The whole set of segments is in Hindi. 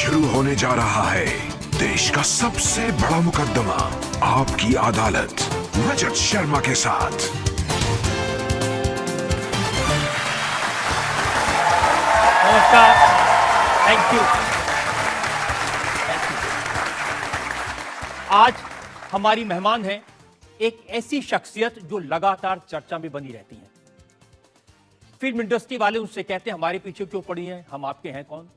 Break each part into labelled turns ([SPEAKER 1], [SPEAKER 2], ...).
[SPEAKER 1] शुरू होने जा रहा है देश का सबसे बड़ा मुकदमा, आपकी अदालत, रजत शर्मा के साथ।
[SPEAKER 2] नमस्कार, थैंक यू। आज हमारी मेहमान हैं एक ऐसी शख्सियत जो लगातार चर्चा में बनी रहती हैं। फिल्म इंडस्ट्री वाले उनसे कहते हैं हमारे पीछे क्यों पड़ी हैं, हम आपके हैं कौन।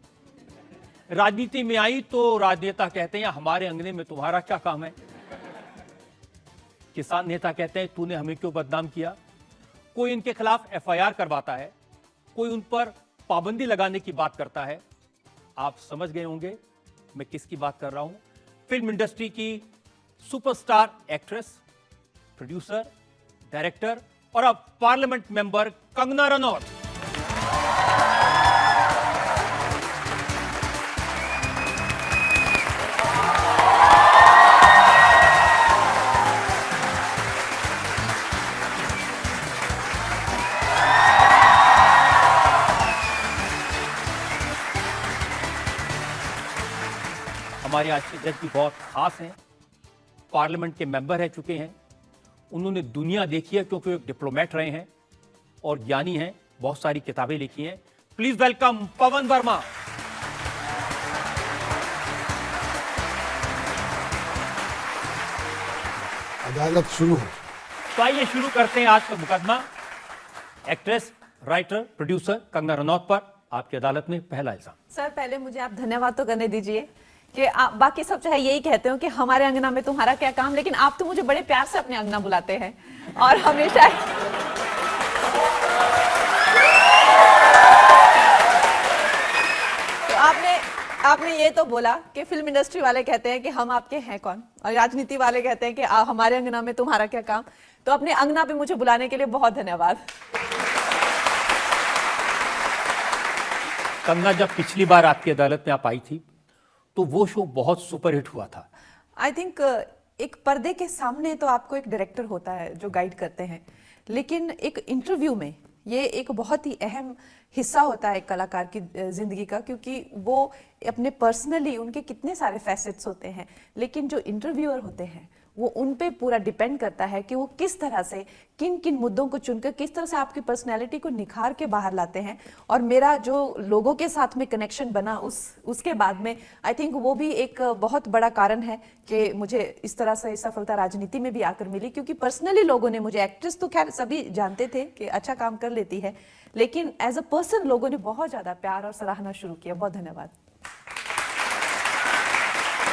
[SPEAKER 2] राजनीति में आई तो राजनेता कहते हैं हमारे अंगने में तुम्हारा क्या काम है। किसान नेता कहते हैं तूने हमें क्यों बदनाम किया। कोई इनके खिलाफ एफआईआर करवाता है, कोई उन पर पाबंदी लगाने की बात करता है। आप समझ गए होंगे मैं किसकी बात कर रहा हूं। फिल्म इंडस्ट्री की सुपरस्टार एक्ट्रेस, प्रोड्यूसर, डायरेक्टर और अब पार्लियामेंट मेंबर कंगना रनौत। हमारे आज के जज भी बहुत खास हैं, पार्लियामेंट के मेंबर रह चुके हैं, उन्होंने दुनिया देखी है क्योंकि एक डिप्लोमेट रहे हैं और ज्ञानी हैं, बहुत सारी किताबें लिखी हैं। प्लीज वेलकम पवन वर्मा।
[SPEAKER 3] अदालत शुरू हो।
[SPEAKER 2] तो आइए शुरू करते हैं आज का मुकदमा। Actress, writer, producer Kangana Ranaut पर आपकी अदालत में पहला इल्जाम।
[SPEAKER 4] सर पहले मुझे आप धन्यवाद तो करने दीजिए कि आप, बाकी सब चाहे यही कहते हो कि हमारे अंगना में तुम्हारा क्या काम, लेकिन आप तो मुझे बड़े प्यार से अपने अंगना बुलाते हैं और हमेशा तो आपने ये तो बोला कि फिल्म इंडस्ट्री वाले कहते हैं कि हम आपके हैं कौन, और राजनीति वाले कहते हैं कि हमारे अंगना में तुम्हारा क्या काम। तो अपने अंगना पे मुझे बुलाने के लिए बहुत धन्यवाद।
[SPEAKER 2] कंगना, जब पिछली बार आपकी अदालत में आप आई थी तो वो शो बहुत सुपरहिट हुआ था।
[SPEAKER 4] आई थिंक एक पर्दे के सामने तो आपको एक डायरेक्टर होता है जो गाइड करते हैं, लेकिन एक इंटरव्यू में ये एक बहुत ही अहम हिस्सा होता है एक कलाकार की जिंदगी का, क्योंकि वो अपने पर्सनली उनके कितने सारे फैसेट्स होते हैं, लेकिन जो इंटरव्यूअर होते हैं वो उन पे पूरा डिपेंड करता है कि वो किस तरह से किन किन मुद्दों को चुनकर किस तरह से आपकी पर्सनैलिटी को निखार के बाहर लाते हैं। और मेरा जो लोगों के साथ में कनेक्शन बना उसके बाद में आई थिंक वो भी एक बहुत बड़ा कारण है कि मुझे इस तरह से सफलता राजनीति में भी आकर मिली, क्योंकि पर्सनली लोगों ने मुझे, एक्ट्रेस तो खैर सभी जानते थे कि अच्छा काम कर लेती है, लेकिन एज अ पर्सन लोगों ने बहुत ज्यादा प्यार और सराहना शुरू किया। बहुत धन्यवाद।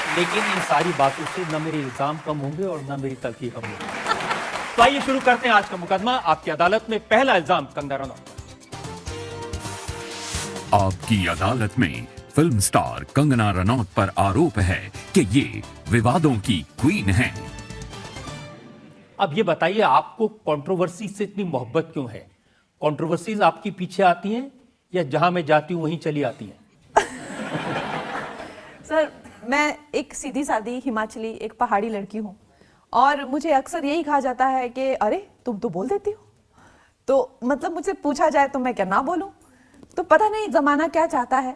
[SPEAKER 2] लेकिन इन सारी बातों से न मेरे इल्जाम कम होंगे और न मेरी तलखी कम होगी। तो आइए शुरू करते हैं आज का मुकदमा। आपकी अदालत में पहला इल्जाम कंगना रनौत।
[SPEAKER 5] आपकी अदालत में फिल्म स्टार कंगना रनौत पर आरोप है कि ये विवादों की क्वीन हैं।
[SPEAKER 2] अब ये बताइए आपको कंट्रोवर्सी से इतनी मोहब्बत क्यों है? कंट्रोवर्सीज आपकी पीछे आती हैं या जहां मैं जाती हूं वहीं चली आती हैं?
[SPEAKER 4] सर मैं एक सीधी सादी हिमाचली एक पहाड़ी लड़की हूँ और मुझे अक्सर यही कहा जाता है कि अरे तुम तो बोल देती हो। तो मतलब मुझसे पूछा जाए तो मैं क्या ना बोलूं। तो पता नहीं जमाना क्या चाहता है,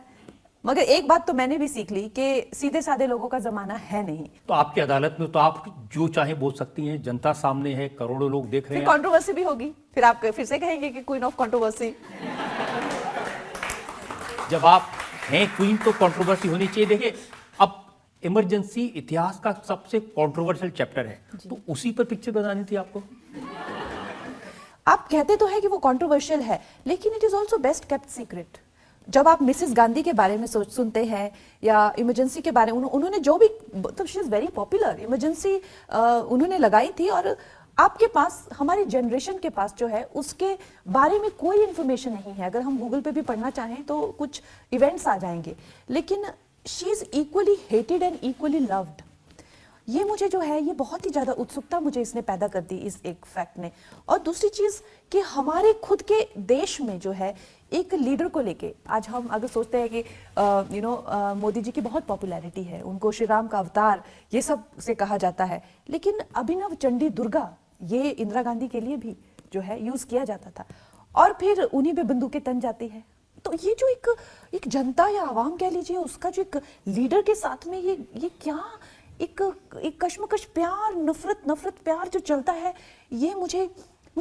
[SPEAKER 4] मगर एक बात तो मैंने भी सीख ली कि सीधे साधे लोगों का जमाना है नहीं।
[SPEAKER 2] तो आपकी अदालत में तो आप जो चाहे बोल सकती हैं, जनता सामने है, करोड़ों लोग देख रहे हैं।
[SPEAKER 4] कंट्रोवर्सी भी होगी, फिर आप फिर से कहेंगे कि क्वीन ऑफ कंट्रोवर्सी।
[SPEAKER 2] जब आप हैं क्वीन तो कंट्रोवर्सी होनी चाहिए। देखिए अब इमरजेंसी इतिहास का सबसे कंट्रोवर्शियल चैप्टर है, तो उसी पर पिक्चर बनानी थी आपको।
[SPEAKER 4] आप कहते तो है कि वो कंट्रोवर्शियल है, लेकिन it is also best kept secret. जब आप मिसेस गांधी के बारे में सुनते हैं या इमरजेंसी के बारे में, उन्होंने जो भी, तो she is very popular. Emergency उन्होंने लगाई थी और आपके पास, हमारी जनरेशन के पास जो है उसके बारे में कोई इंफॉर्मेशन नहीं है। अगर हम गूगल पे भी पढ़ना चाहें तो कुछ इवेंट्स आ जाएंगे, लेकिन she is equally hated and equally loved. ये मुझे जो है ये बहुत ही ज्यादा उत्सुकता मुझे इसने पैदा कर दी, इस एक फैक्ट ने। और दूसरी चीज कि हमारे खुद के देश में जो है एक लीडर को लेके आज हम अगर सोचते हैं कि मोदी जी की बहुत पॉपुलैरिटी है, उनको श्री राम का अवतार ये सब से कहा जाता है, लेकिन अभिनव चंडी दुर्गा ये इंदिरा गांधी के लिए भी जो है यूज किया जाता था। और फिर उन्हीं पे बंदूकें तन जाती है, तो ये जो एक जनता या आवाम कह लीजिए, उसका जो एक लीडर के साथ में ये क्या एक कश्मकश, प्यार, नफरत प्यार जो चलता है, ये मुझे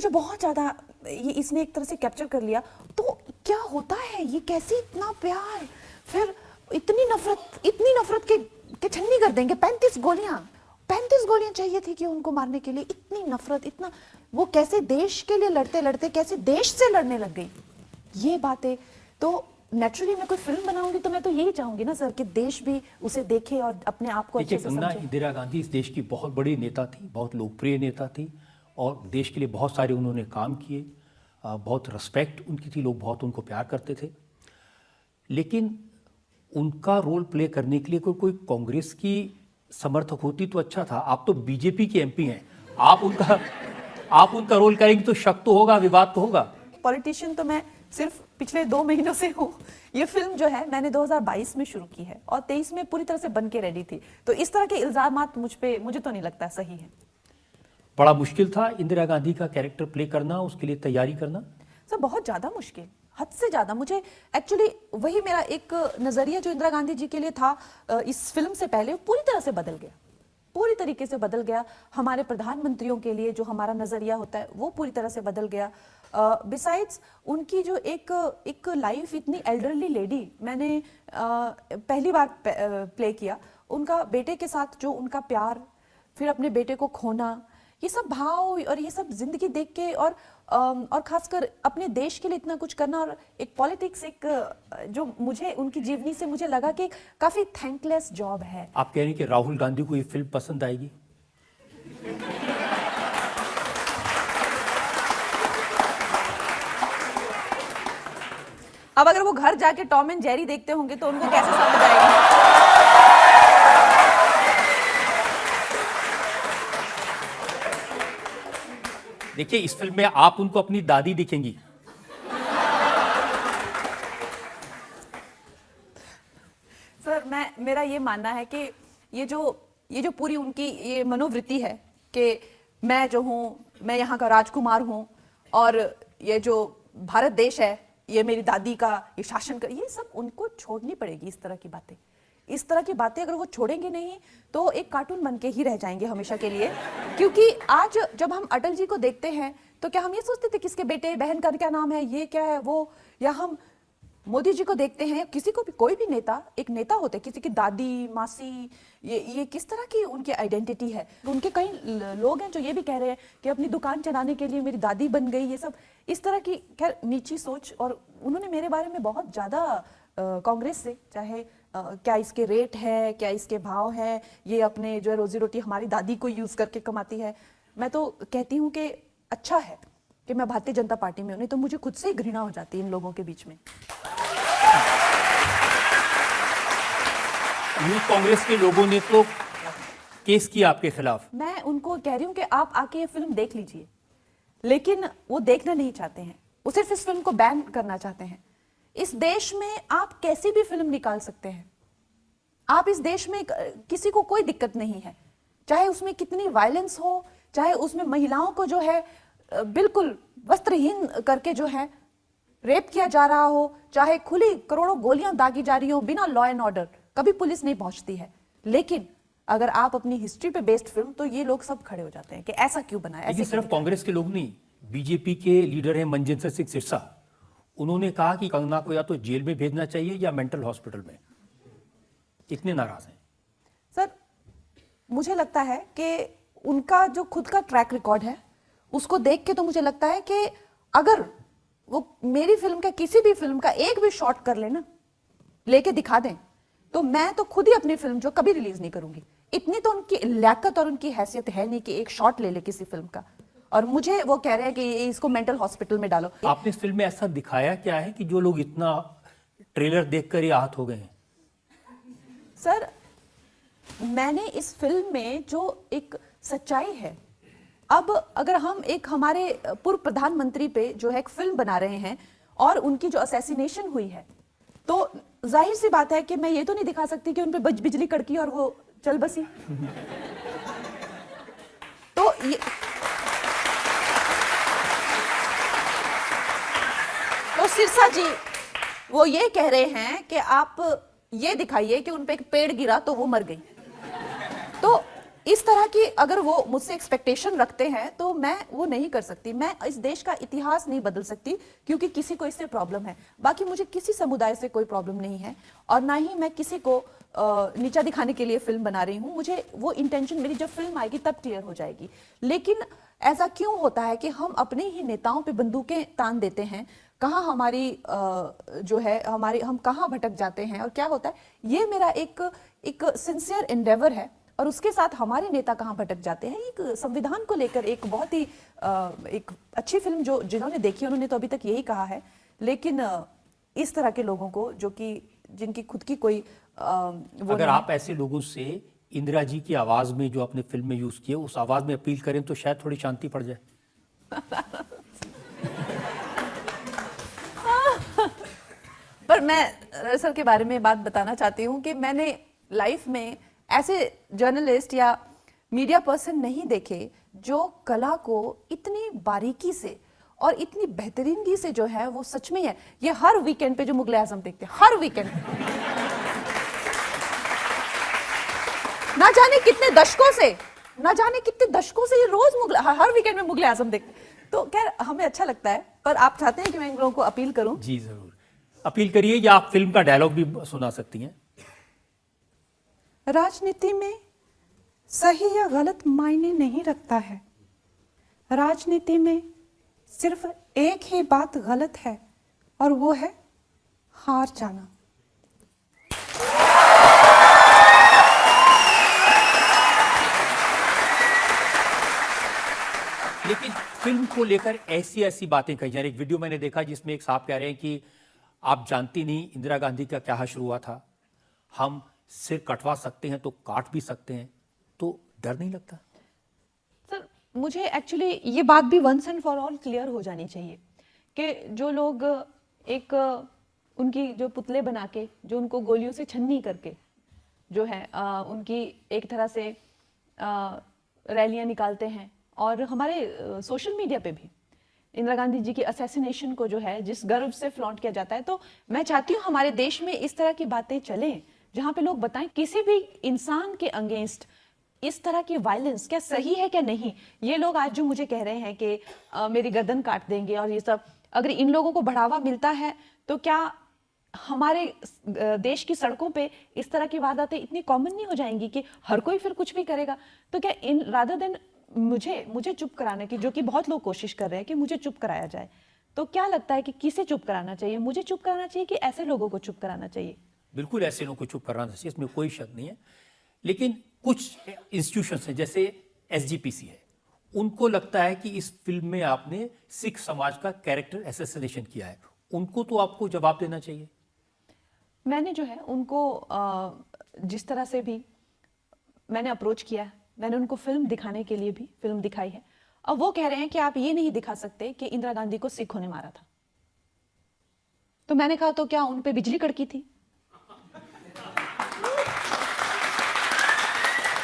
[SPEAKER 4] बहुत ज्यादा ये इसने एक तरह से कैप्चर कर लिया। तो क्या होता है, ये कैसे इतना प्यार, फिर इतनी नफरत के छन्नी कर देंगे। 35 गोलियां चाहिए थी कि उनको मारने के लिए, इतनी नफरत, इतना वो कैसे देश के लिए लड़ते कैसे देश से लड़ने लग गई। ये बातें तो नेचुरली मैं कोई फिल्म बनाऊंगी तो मैं तो यही चाहूंगी ना सर कि देश भी उसे देखे और अपने आप को अच्छे से समझे।
[SPEAKER 2] इंदिरा गांधी इस देश की बहुत बड़ी नेता थी, बहुत लोकप्रिय नेता थी और देश के लिए बहुत सारे उन्होंने काम किए, बहुत रिस्पेक्ट उनकी थी, लोग बहुत उनको प्यार करते थे। लेकिन उनका रोल प्ले करने के लिए कोई कांग्रेस की समर्थक होती तो अच्छा था। आप तो बीजेपी के एमपी हैं, आप उनका रोल करेंगे तो शक तो होगा, विवाद तो होगा।
[SPEAKER 4] पॉलिटिशियन तो मैं सिर्फ पिछले 2 महीनों से हूँ। ये फिल्म जो है मैंने 2022 में शुरू की है और 23 में पूरी तरह से बन के रेडी थी। तो इस तरह के इल्जामात मुझे तो नहीं लगता सही है।
[SPEAKER 2] बड़ा मुश्किल था इंदिरा गांधी का कैरेक्टर प्ले करना, उसके लिए तैयारी करना?
[SPEAKER 4] सर बहुत ज्यादा मुश्किल, हद से ज्यादा। मुझे एक्चुअली वही मेरा एक नजरिया जो इंदिरा गांधी जी के लिए था इस फिल्म से पहले, पूरी तरह से बदल गया, पूरी तरीके से बदल गया। हमारे प्रधानमंत्रियों के लिए जो हमारा नजरिया होता है वो पूरी तरह से बदल गया। बिसाइड्स उनकी जो एक लाइफ, इतनी एल्डरली लेडी मैंने पहली बार प्ले किया, उनका बेटे के साथ जो उनका प्यार, फिर अपने बेटे को खोना, ये सब भाव और ये सब जिंदगी देख के और खासकर अपने देश के लिए इतना कुछ करना और एक पॉलिटिक्स, एक जो मुझे उनकी जीवनी से मुझे लगा कि काफी थैंकलेस जॉब है।
[SPEAKER 2] आप कह रहे हैं कि राहुल गांधी को ये फिल्म पसंद आएगी?
[SPEAKER 4] अब अगर वो घर जाके टॉम एंड जेरी देखते होंगे तो उनको कैसे समझ आएगी?
[SPEAKER 2] देखिए, इस फिल्म में आप उनको अपनी दादी दिखेंगी।
[SPEAKER 4] सर मेरा ये मानना है कि ये जो पूरी उनकी ये मनोवृत्ति है कि मैं जो हूँ, मैं यहाँ का राजकुमार हूँ और ये जो भारत देश है ये मेरी दादी का ये शासन का, ये सब उनको छोड़नी पड़ेगी। इस तरह की बातें अगर वो छोड़ेंगे नहीं तो एक कार्टून बन के ही रह जाएंगे हमेशा के लिए। क्योंकि आज जब हम अटल जी को देखते हैं तो क्या हम ये सोचते थे किसके बेटे बहन का क्या नाम है, ये क्या है वो, या हम मोदी जी को देखते हैं, किसी को भी, कोई भी नेता एक नेता होते, किसी की दादी, मासी, ये किस तरह की उनकी आइडेंटिटी है। उनके कई लोग हैं जो ये भी कह रहे हैं कि अपनी दुकान चलाने के लिए मेरी दादी बन गई, ये सब इस तरह की खैर नीची सोच। और उन्होंने मेरे बारे में बहुत ज्यादा कांग्रेस से, चाहे क्या इसके रेट है, क्या इसके भाव है, ये अपने जो रोजी रोटी हमारी दादी को यूज करके कमाती है, मैं तो कहती हूँ कि अच्छा है कि मैं भारतीय जनता पार्टी में हूं, नहीं तो मुझे खुद से ही घृणा हो जाती है इन लोगों के बीच में।
[SPEAKER 2] यूथ कांग्रेस के लोगों ने तो केस किया आपके खिलाफ।
[SPEAKER 4] मैं उनको कह रही हूँ कि आप आके ये फिल्म देख लीजिए, लेकिन वो देखना नहीं चाहते हैं, वो सिर्फ इस फिल्म को बैन करना चाहते हैं। इस देश में आप कैसी भी फिल्म निकाल सकते हैं, आप इस देश में किसी को कोई दिक्कत नहीं है, चाहे उसमें कितनी वायलेंस हो, चाहे उसमें महिलाओं को जो है बिल्कुल वस्त्रहीन करके जो है रेप किया जा रहा हो, चाहे खुली करोड़ों गोलियां दागी जा रही हो बिना लॉ एंड ऑर्डर, कभी पुलिस नहीं पहुंचती है। लेकिन अगर आप अपनी हिस्ट्री पे बेस्ड फिल्म, तो ये लोग सब खड़े हो जाते हैं कि ऐसा क्यों बनाया।
[SPEAKER 2] लेकिन सिर्फ कांग्रेस के लोग नहीं, बीजेपी के लीडर हैं मनजिंदर सिंह सिरसा, उन्होंने कहा कि कंगना को या तो जेल में भेजना चाहिए या मेंटल हॉस्पिटल में। कितने नाराज हैं
[SPEAKER 4] सर? मुझे लगता है कि उनका जो खुद का ट्रैक रिकॉर्ड है उसको देख के तो मुझे लगता है कि अगर वो मेरी फिल्म का, किसी भी फिल्म का एक भी शॉट कर लेना, लेके दिखा दें, तो मैं तो खुद ही अपनी फिल्म जो कभी रिलीज नहीं करूंगी। इतनी तो उनकी लियाकत और उनकी हैसियत है नहीं कि एक शॉट ले ले किसी फिल्म का। और मुझे वो कह रहे हैं कि इसको मेंटल हॉस्पिटल में डालो।
[SPEAKER 2] आपने इस फिल्म में ऐसा दिखाया क्या है कि जो लोग इतना ट्रेलर देखकर ही आहत हो गए हैं?
[SPEAKER 4] सर मैंने इस फिल्म में जो एक सच्चाई है, अब अगर हम एक हमारे पूर्व प्रधानमंत्री पे जो है एक फिल्म बना रहे हैं और उनकी जो असैसिनेशन हुई है, तो जाहिर सी बात है कि मैं ये तो नहीं दिखा सकती कि उन पे बिजली कड़की और वो चल बसी। तो सिरसा जी, वो ये कह रहे हैं कि आप ये दिखाइए कि उन पे एक पेड़ गिरा तो वो मर गई। तो इस तरह की अगर वो मुझसे एक्सपेक्टेशन रखते हैं तो मैं वो नहीं कर सकती। मैं इस देश का इतिहास नहीं बदल सकती क्योंकि किसी को इससे प्रॉब्लम है। बाकी मुझे किसी समुदाय से कोई प्रॉब्लम नहीं है और ना ही मैं किसी को नीचा दिखाने के लिए फिल्म बना रही हूँ। मुझे वो इंटेंशन, मेरी जब फिल्म आएगी तब क्लियर हो जाएगी। लेकिन ऐसा क्यों होता है कि हम अपने ही नेताओं पे बंदूकें तान देते हैं? कहाँ हमारी जो है हमारी, हम कहाँ भटक जाते हैं और क्या होता है? ये मेरा एक सिंसियर एंडेवर है और उसके साथ हमारे नेता कहाँ भटक जाते हैं। एक संविधान को लेकर एक बहुत ही एक अच्छी फिल्म जो जिन्होंने देखी उन्होंने तो अभी तक यही कहा है। लेकिन इस तरह के लोगों को जो कि जिनकी खुद की कोई वो
[SPEAKER 2] अगर आप ऐसे लोगों से इंदिरा जी की आवाज में जो अपने फिल्म में यूज किए उस आवाज में अपील करें तो शायद थोड़ी शांति पड़ जाए।
[SPEAKER 4] पर मैं रसल के बारे में बात बताना चाहती हूँ कि मैंने लाइफ में ऐसे जर्नलिस्ट या मीडिया पर्सन नहीं देखे जो कला को इतनी बारीकी से और इतनी बेहतरीनगी से जो है वो सच में है। ये हर वीकेंड पे जो मुगले आजम देखते हैं, हर वीकेंड ना जाने कितने दशकों से ये रोज हर वीकेंड में मुगले आजम देखते हैं। तो खैर हमें अच्छा लगता है। पर आप चाहते हैं कि मैं इन लोगों को अपील करूं?
[SPEAKER 2] जी जरूर अपील करिए, या आप फिल्म का डायलॉग भी सुना सकती हैं।
[SPEAKER 6] राजनीति में सही या गलत मायने नहीं रखता है। राजनीति में सिर्फ एक ही बात गलत है और वो है हार जाना।
[SPEAKER 2] लेकिन फिल्म को लेकर ऐसी ऐसी बातें कही जा रही। एक वीडियो मैंने देखा जिसमें एक साहब कह रहे हैं कि आप जानती नहीं इंदिरा गांधी का क्या हाल हुआ था, हम सिर कटवा सकते हैं तो काट भी सकते हैं। तो डर नहीं लगता?
[SPEAKER 4] सर मुझे एक्चुअली ये बात भी once and for all clear हो जानी चाहिए कि जो लोग एक उनकी जो पुतले बना के, जो उनको गोलियों से छन्नी करके जो है उनकी एक तरह से रैलियां निकालते हैं और हमारे सोशल मीडिया पे भी इंदिरा गांधी जी की असैसिनेशन को जो है जिस गर्व से फ्लॉन्ट किया जाता है। तो मैं चाहती हूँ हमारे देश में इस तरह की बातें चलें जहां पे लोग बताएं किसी भी इंसान के अगेंस्ट इस तरह की वायलेंस क्या सही है क्या नहीं। ये लोग आज जो मुझे कह रहे हैं कि मेरी गर्दन काट देंगे और ये सब, अगर इन लोगों को बढ़ावा मिलता है तो क्या हमारे देश की सड़कों पे इस तरह की वारदातें इतनी कॉमन नहीं हो जाएंगी कि हर कोई फिर कुछ भी करेगा? तो क्या इन रादर देन मुझे चुप कराने की, जो कि बहुत लोग कोशिश कर रहे हैं कि मुझे चुप कराया जाए, तो क्या लगता है कि किसे चुप कराना चाहिए? मुझे चुप कराना चाहिए कि ऐसे लोगों को चुप कराना चाहिए?
[SPEAKER 2] बिल्कुल ऐसे लोगों को चुप कराना चाहिए, इसमें कोई शक नहीं है। लेकिन कुछ इंस्टीट्यूशंस हैं जैसे एसजीपीसी है, उनको लगता है कि इस फिल्म में आपने सिख समाज का कैरेक्टर असैसिनेशन किया है, उनको तो आपको जवाब देना चाहिए।
[SPEAKER 4] मैंने जो है उनको जिस तरह से भी मैंने अप्रोच किया है, मैंने उनको फिल्म दिखाने के लिए भी फिल्म दिखाई है। अब वो कह रहे हैं कि आप ये नहीं दिखा सकते कि इंदिरा गांधी को सिखों ने मारा था। तो मैंने कहा तो क्या उन पे बिजली कड़की थी?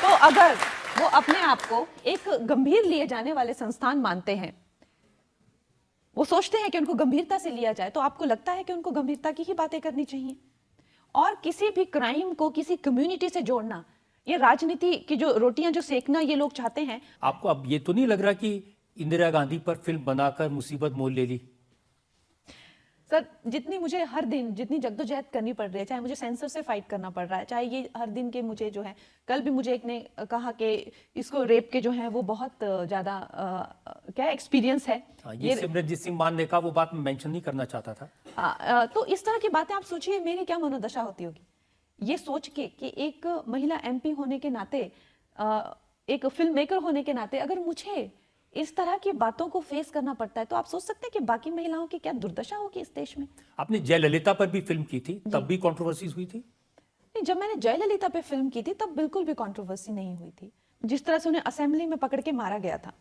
[SPEAKER 4] तो अगर वो अपने आप को एक गंभीर लिए जाने वाले संस्थान मानते हैं, वो सोचते हैं कि उनको गंभीरता से लिया जाए, तो आपको लगता है कि उनको गंभीरता की ही बातें करनी चाहिए? और किसी भी क्राइम को किसी कम्युनिटी से जोड़ना, ये राजनीति की जो रोटियां जो सेकना ये लोग चाहते हैं।
[SPEAKER 2] आपको अब ये तो नहीं लग रहा कि इंदिरा गांधी पर फिल्म बनाकर मुसीबत मोल ले ली?
[SPEAKER 4] सर जितनी मुझे हर दिन जितनी जद्दोजहद करनी पड़ रही है, चाहे मुझे सेंसर से फाइट करना पड़ रहा है, चाहे ये हर दिन के मुझे जो है, कल भी मुझे एक ने कहा कि इसको रेप के जो है वो बहुत ज्यादा क्या एक्सपीरियंस है।
[SPEAKER 2] ये सिमरनजीत सिंह मान ने कहा, वो बात मैं मेंशन नहीं करना चाहता था।
[SPEAKER 4] तो इस तरह की बातें आप सोचिए मेरी क्या मनोदशा होती होगी ये सोच के कि एक महिला एमपी होने के नाते, एक फिल्म मेकर होने के नाते अगर मुझे इस तरह की बातों को फेस करना पड़ता है, तो आप सोच सकते हैं कि बाकी महिलाओं की क्या दुर्दशा होगी इस देश में।
[SPEAKER 2] आपने जयललिता पर भी फिल्म की थी, तब भी कंट्रोवर्सीज हुई थी?
[SPEAKER 4] नहीं, जब मैंने जयललिता पे फिल्म की थी तब बिल्कुल भी कंट्रोवर्सी नहीं हुई थी। जिस तरह से उन्हें असेंबली में पकड़ के मारा गया था,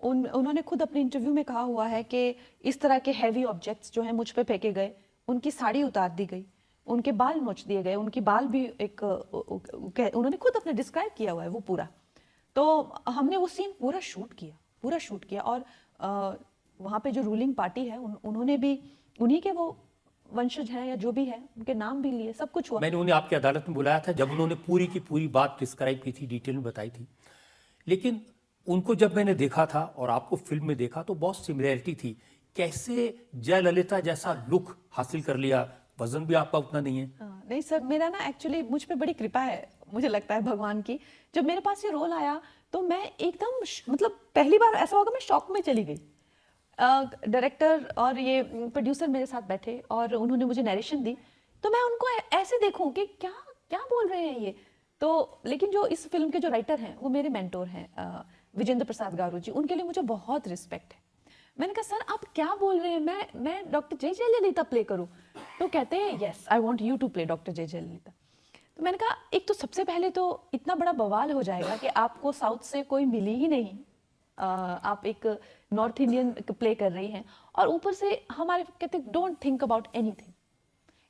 [SPEAKER 4] उन्होंने खुद अपने इंटरव्यू में कहा हुआ है कि इस तरह के हैवी ऑब्जेक्ट्स जो है मुझ पे फेंके गए, उनकी साड़ी उतार दी गई, उनके बाल नोच दिए गए, उनकी बाल भी एक उन्होंने खुद अपने डिस्क्राइब किया हुआ है वो पूरा। तो हमने वो सीन पूरा शूट किया और वहाँ पे जो रूलिंग पार्टी है उन्होंने भी उन्हीं के वो वंशज हैं या जो भी है, उनके नाम भी लिए, सब कुछ हुआ।
[SPEAKER 2] मैंने उन्हें आपकी अदालत में बुलाया था जब उन्होंने पूरी की पूरी बात डिस्क्राइब की थी, डिटेल में बताई थी। लेकिन उनको जब मैंने देखा था और आपको फिल्म में देखा तो बहुत सिमिलैरिटी थी। कैसे जयललिता जैसा लुक हासिल कर लिया? वजन भी आपका उतना नहीं है।
[SPEAKER 4] नहीं सर, मेरा ना एक्चुअली मुझ पे बड़ी कृपा है, मुझे लगता है भगवान की। जब मेरे पास ये रोल आया तो मैं एकदम मतलब पहली बार ऐसा होगा, मैं शॉक में चली गई। डायरेक्टर और ये प्रोड्यूसर मेरे साथ बैठे और उन्होंने मुझे नरेशन दी, तो मैं उनको ऐसे देखूं कि क्या क्या बोल रहे हैं ये। तो लेकिन जो इस फिल्म के जो राइटर हैं वो मेरे मेंटोर हैं, विजेंद्र प्रसाद गारू जी, उनके लिए मुझे बहुत रिस्पेक्ट है। मैंने कहा सर आप क्या बोल रहे हैं, मैं डॉक्टर जे जयललिता प्ले करूं? तो कहते हैं yes, I want you to play doctor J Jayalalithaa. तो मैंने कहा एक तो सबसे पहले तो इतना बड़ा बवाल हो जाएगा कि आपको साउथ से कोई मिली ही नहीं, आप एक नॉर्थ इंडियन प्ले कर रही हैं, और ऊपर से हमारे कहते डोंट थिंक अबाउट एनीथिंग,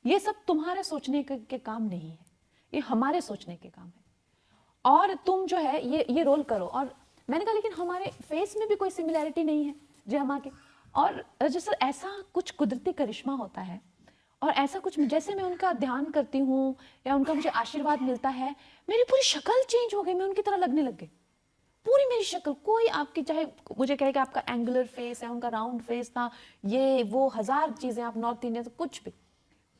[SPEAKER 4] ये सब तुम्हारे सोचने के काम नहीं है, ये हमारे सोचने के काम है, और तुम जो है ये रोल करो। और मैंने कहा लेकिन हमारे फेस में भी कोई सिमिलैरिटी नहीं है जय माँ के। और जैसे ऐसा कुछ कुदरती करिश्मा होता है और ऐसा कुछ, जैसे मैं उनका ध्यान करती हूँ या उनका मुझे आशीर्वाद मिलता है, मेरी पूरी शक्ल चेंज हो गई, मैं उनकी तरह लगने लग गई, पूरी मेरी शक्ल। कोई आपकी चाहे मुझे कहे कि आपका एंगुलर फेस है, उनका राउंड फेस था, ये वो हजार चीजें, आप नॉर्थ इंडियन, कुछ भी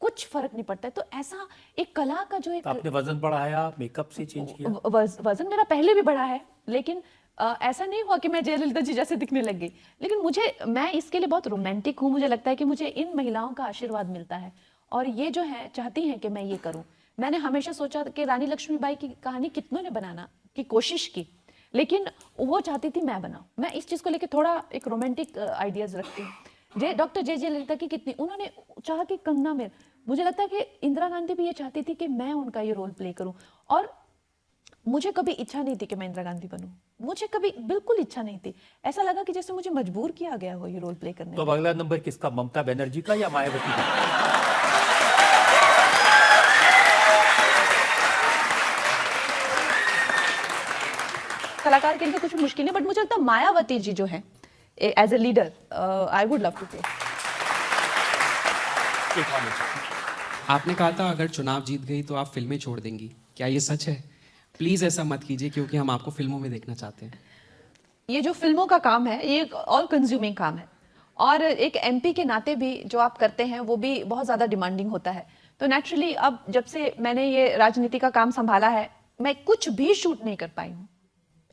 [SPEAKER 4] कुछ फर्क नहीं पड़ता है। तो ऐसा एक कला का जो एक,
[SPEAKER 2] तो आपने वजन बढ़ाया, मेकअप से चेंज किया?
[SPEAKER 4] वजन मेरा पहले भी बढ़ा है, लेकिन ऐसा नहीं हुआ कि मैं जयललिता जी जैसे दिखने लग गई। लेकिन मैं इसके लिए बहुत रोमांटिक हूँ, मुझे लगता है कि मुझे इन महिलाओं का आशीर्वाद मिलता है और ये जो है चाहती हैं कि मैं ये करूँ। मैंने हमेशा सोचा कि रानी लक्ष्मीबाई की कहानी कितनों ने बनाना की कोशिश की, लेकिन वो चाहती थी मैं बनाऊं। मैं इस चीज को लेकर थोड़ा एक रोमांटिक आइडियाज रखती हूँ। डॉक्टर जे जयललिता की कितनी उन्होंने चाहा कि कंगना में, मुझे लगता है कि इंदिरा गांधी भी ये चाहती थी कि मैं उनका ये रोल प्ले करूं, और मुझे कभी इच्छा नहीं थी कि मैं इंदिरा गांधी बनूं, मुझे कभी बिल्कुल इच्छा नहीं थी। ऐसा लगा कि जैसे मुझे मजबूर किया गया हो ये रोल प्ले करने।
[SPEAKER 2] तो अब अगला नंबर किसका, ममता बनर्जी का या मायावती का?
[SPEAKER 4] कलाकार के लिए कुछ मुश्किल है, बट मुझे लगता है मायावती जी जो है as a leader, I would love to play.
[SPEAKER 7] आपने कहा था अगर चुनाव जीत गई तो आप फिल्में छोड़ देंगी, क्या ये सच है? प्लीज ऐसा मत कीजिए, क्योंकि हम आपको फिल्मों में देखना चाहते हैं।
[SPEAKER 4] ये जो फिल्मों का काम है ये ऑल कंज्यूमिंग काम है, और एक एमपी के नाते भी जो आप करते हैं वो भी बहुत ज्यादा डिमांडिंग होता है। तो नेचुरली अब जब से मैंने ये राजनीति का काम संभाला है, मैं कुछ भी शूट नहीं कर पाई हूँ,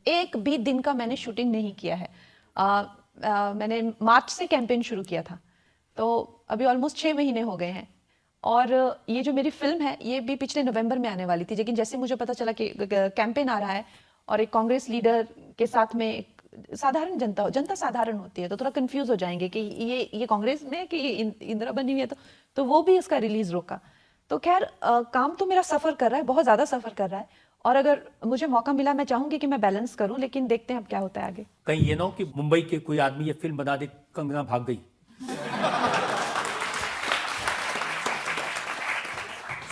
[SPEAKER 4] एक भी दिन का मैंने शूटिंग नहीं किया है। मैंने मार्च से कैंपेन शुरू किया था, तो अभी ऑलमोस्ट 6 महीने हो गए हैं, और ये जो मेरी फिल्म है ये भी पिछले नवंबर में आने वाली थी, लेकिन जैसे मुझे पता चला कि कैंपेन आ रहा है और एक कांग्रेस लीडर के साथ में एक साधारण जनता साधारण होती है, तो थोड़ा कंफ्यूज हो जाएंगे कि ये कांग्रेस में कि ये इंदिरा बनी हुई है, तो वो भी इसका रिलीज रोका। तो खैर काम तो मेरा सफर कर रहा है, बहुत ज्यादा सफर कर रहा है, और अगर मुझे मौका मिला मैं चाहूंगी कि मैं बैलेंस करूं, लेकिन देखते हैं अब क्या होता है आगे।
[SPEAKER 2] कहीं ये ना हो कि मुंबई के कोई आदमी ये फिल्म बना दे, कंगना भाग गई।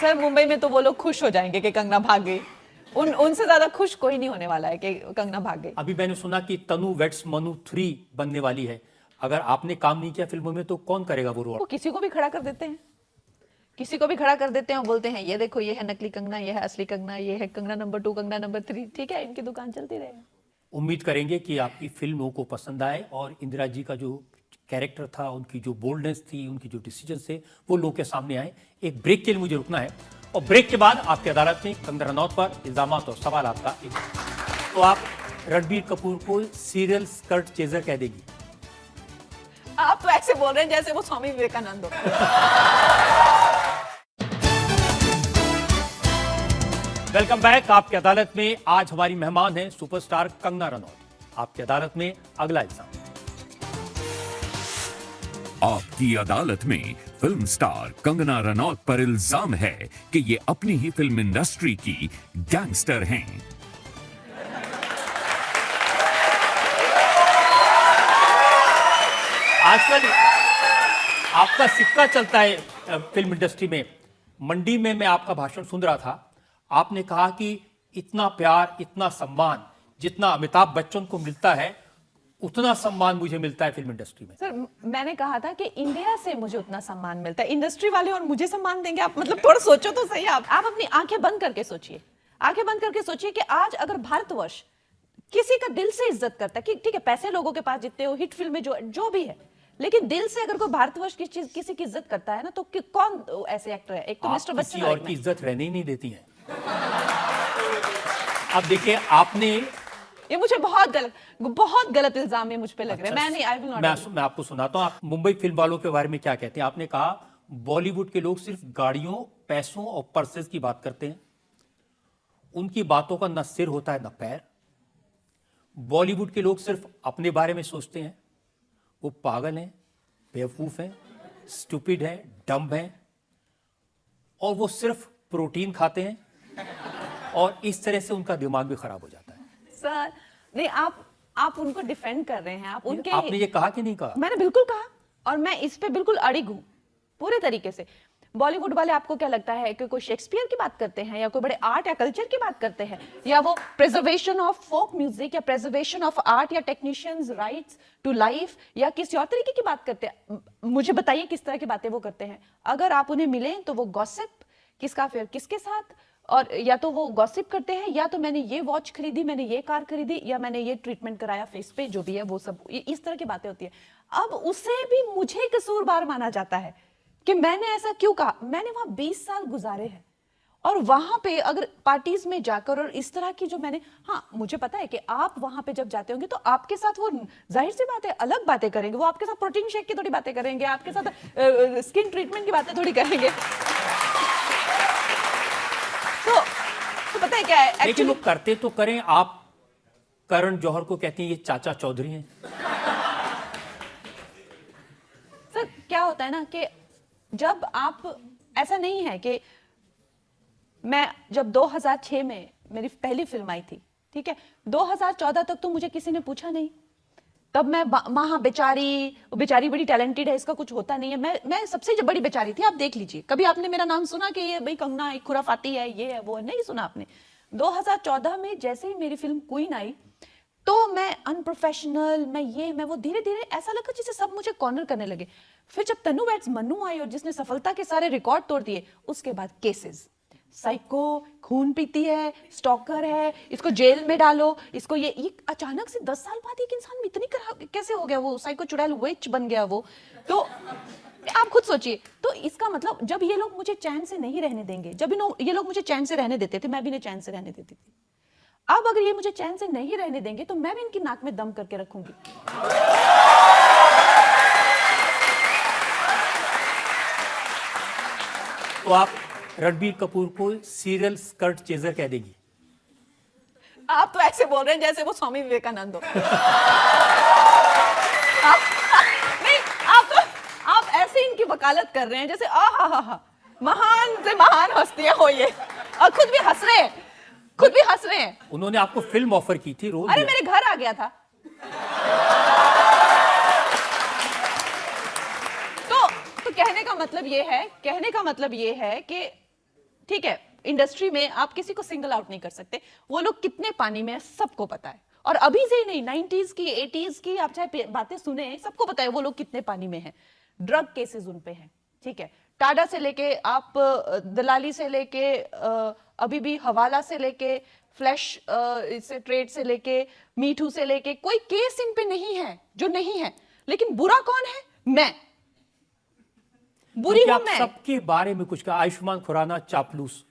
[SPEAKER 4] सर मुंबई में तो वो लोग खुश हो जाएंगे कि कंगना भाग गई, उनसे ज्यादा खुश कोई नहीं होने वाला है कि कंगना भाग गई।
[SPEAKER 2] अभी मैंने सुना कि तनु वेट्स मनु 3 बनने वाली है, अगर आपने काम नहीं किया फिल्मों में तो कौन करेगा वो रोल?
[SPEAKER 4] वो किसी को भी खड़ा कर देते हैं, किसी को भी खड़ा कर देते हैं और बोलते हैं ये देखो ये है नकली कंगना, ये है असली कंगना, ये है कंगना नंबर 2, कंगना नंबर 3, ठीक है, इनकी दुकान चलती रहेगी।
[SPEAKER 2] उम्मीद करेंगे कि आपकी फिल्मों को पसंद आए और इंदिरा जी का जो कैरेक्टर था, उनकी जो बोल्डनेस थी, उनकी जो डिसीजन थे, वो लोग के सामने आए। एक ब्रेक के लिए मुझे रुकना है, और ब्रेक के बाद आपकी अदालत में कंगना रनौत पर इल्जामात और सवाल आपका एक। तो आप रणबीर कपूर को सीरियल स्कर्ट चेजर कह देगी?
[SPEAKER 4] आप तो ऐसे बोल रहे हैं जैसे वो स्वामी विवेकानंद हो।
[SPEAKER 2] Welcome back. आपकी अदालत में आज हमारी मेहमान है सुपरस्टार कंगना रनौत। आपकी अदालत में अगला इल्जाम।
[SPEAKER 5] आपकी अदालत में फिल्म स्टार कंगना रनौत पर इल्जाम है कि ये अपनी ही फिल्म इंडस्ट्री की गैंगस्टर हैं।
[SPEAKER 2] आजकल आपका सिक्का चलता है फिल्म इंडस्ट्री में। मंडी में मैं आपका भाषण सुन रहा था, आपने कहा कि इतना प्यार, इतना सम्मान जितना अमिताभ बच्चन को मिलता है उतना सम्मान मुझे मिलता है फिल्म इंडस्ट्री में।
[SPEAKER 4] सर मैंने कहा था कि इंडिया से मुझे उतना सम्मान मिलता है, इंडस्ट्री वाले और मुझे सम्मान देंगे? आप मतलब थोड़ा सोचो तो सही। आप अपनी आंखें बंद करके सोचिए, आंखें बंद करके सोचिए कि आज अगर भारतवर्ष किसी का दिल से इज्जत करता है, कि ठीक है पैसे लोगों के पास जितने हो, हिट फिल्में जो भी है, लेकिन दिल से अगर कोई भारतवर्ष किसी की इज्जत करता है ना, तो कौन ऐसे एक्टर है? एक तो मिस्टर बच्चन
[SPEAKER 2] किसी और की इज्जत रहने ही नहीं देती हैं। अब देखिए आपने,
[SPEAKER 4] ये मुझे बहुत गलत इल्जाम है मुझ पे लग रहा है। मैं नहीं, आई विल नॉट।
[SPEAKER 2] मैं आपको सुनाता हूँ, आप मुंबई फिल्म वालों के बारे में क्या कहते हैं। आपने कहा बॉलीवुड के लोग सिर्फ गाड़ियों, पैसों और पर्सेस की बात करते हैं, उनकी बातों का न सिर होता है न पैर। बॉलीवुड के लोग सिर्फ अपने बारे में सोचते हैं, वो पागल हैं, बेवकूफ हैं, स्टूपिड हैं, डम्ब हैं, और वो सिर्फ प्रोटीन खाते हैं, और इस तरह से उनका दिमाग भी खराब हो जाता है।
[SPEAKER 4] सर नहीं, आप उनको डिफेंड कर रहे हैं, आप उनके,
[SPEAKER 2] आपने ये कहा कि नहीं कहा?
[SPEAKER 4] मैंने बिल्कुल कहा, और मैं इस पे बिल्कुल अड़िग हूं पूरे तरीके से। बॉलीवुड वाले आपको क्या लगता है कि कोई शेक्सपियर की बात करते हैं, या कोई बड़े आर्ट या कल्चर की बात करते हैं, या वो प्रिजर्वेशन ऑफ फोक म्यूजिक, या प्रिजर्वेशन ऑफ आर्ट, या टेक्नीशियंस राइट्स टू लाइफ, या किसी और तरीके की बात करते हैं? मुझे बताइए किस तरह की बातें वो करते हैं। अगर आप उन्हें मिलें तो वो गॉसिप, किसका फिर किसके साथ, और या तो वो गॉसिप करते हैं, या तो मैंने ये वॉच खरीदी, मैंने ये कार खरीदी, या मैंने ये ट्रीटमेंट कराया फेस पे, जो भी है वो सब, इस तरह की बातें होती है। अब उसे भी मुझे कसूरवार माना जाता है कि मैंने ऐसा क्यों कहा। मैंने वहां 20 साल गुजारे हैं, और वहां पे अगर पार्टीज में जाकर और इस तरह की जो मैंने, हाँ मुझे पता है कि आप वहां पे जब जाते होंगे तो आपके साथ वो जाहिर सी बात है अलग बातें करेंगे, वो आपके साथ प्रोटीन शेक की थोड़ी बातें करेंगे, आपके साथ स्किन ट्रीटमेंट की बातें थोड़ी करेंगे। तो पता है क्या है,
[SPEAKER 2] लेकिन वो करते तो करें। आप करण जौहर को कहते हैं ये चाचा चौधरी हैं।
[SPEAKER 4] सर क्या होता है ना कि जब आप, ऐसा नहीं है कि मैं जब 2006 में मेरी पहली फिल्म आई थी, ठीक है, 2014 तक तो मुझे किसी ने पूछा नहीं। तब मैं वहां बेचारी बड़ी टैलेंटेड है, इसका कुछ होता नहीं है, मैं सबसे जो बड़ी बेचारी थी। आप देख लीजिए, कभी आपने मेरा नाम सुना कि ये भाई कंगना एक खुराफाती है, ये है वो है? नहीं सुना आपने। 2014 में जैसे ही मेरी फिल्म क्वीन आई, तो मैं अनप्रोफेशनल, मैं वो, धीरे धीरे ऐसा लगा जैसे सब मुझे कॉर्नर करने लगे। फिर जब तन्नू वेड्स मन्नू आई और जिसने सफलता के सारे रिकॉर्ड तोड़ दिए, उसके बाद केसेस, साइको, खून पीती है, स्टॉकर है, इसको जेल में डालो, इसको ये अचानक से 10 साल बाद एक इंसान इतनी कैसे हो गया, वो साइको चुड़ैल विच बन गया वो। तो आप खुद सोचिए। तो इसका मतलब जब ये लोग मुझे चैन से नहीं रहने देंगे, जब ये लोग मुझे चैन से रहने देते थे, मैं भी इन्हें चैन से रहने देती थी। अब अगर ये मुझे चैन से नहीं रहने देंगे तो मैं भी इनकी नाक में दम करके रखूंगी।
[SPEAKER 2] तो आप रणबीर कपूर को सीरियल स्कर्ट चेजर कह देगी?
[SPEAKER 4] आप तो ऐसे बोल रहे हैं जैसे वो स्वामी विवेकानंद हो। नहीं, आप ऐसे इनकी वकालत कर रहे हैं जैसे आहा महान से महान हस्तियां हो ये, और खुद भी हंस रहे हैं।
[SPEAKER 2] उन्होंने आपको फिल्म ऑफर की थी, रोल
[SPEAKER 4] अरे मेरे घर आ गया था। तो कहने का मतलब ये है कि ठीक है, इंडस्ट्री में आप किसी को सिंगल आउट नहीं कर सकते। वो लोग कितने पानी में है सबको पता है, और अभी से ही नहीं, 90s की 80s की आप चाहे बातें सुने, सबको पता है वो लोग कितने पानी में हैं। ड्रग केसेस उन पे हैं, ठीक है, टाडा से लेके आप दलाली से लेके अभी भी हवाला से लेके फ्लैश से ट्रेड से लेके मीठू से लेके कोई केस इन पे नहीं है जो नहीं है। लेकिन बुरा कौन है? मैं बुरी हूं। मैं
[SPEAKER 2] सबके बारे में कुछ कहा। आयुष्मान खुराना चापलूस,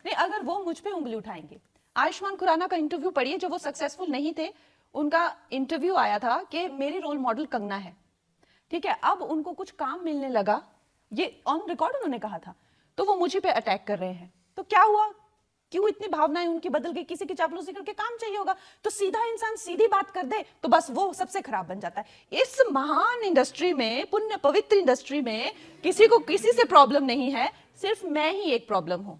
[SPEAKER 4] नहीं, अगर वो मुझ पे उंगली उठाएंगे। आयुष्मान खुराना का इंटरव्यू पढ़िए, जब वो सक्सेसफुल नहीं थे, उनका इंटरव्यू आया था कि मेरी रोल मॉडल कंगना है, ठीक है। अब उनको कुछ काम मिलने लगा, ये ऑन रिकॉर्ड उन्होंने कहा था, तो वो मुझे पे अटैक कर रहे हैं। तो क्या हुआ? क्यों इतनी भावनाएं उनकी बदल गई? किसी की चापलूसी करके काम चाहिए होगा, तो सीधा इंसान सीधी बात कर दे तो बस वो सबसे खराब बन जाता है। इस महान इंडस्ट्री में, पुण्य पवित्र इंडस्ट्री में किसी को किसी से प्रॉब्लम नहीं है, सिर्फ मैं ही एक प्रॉब्लम हूं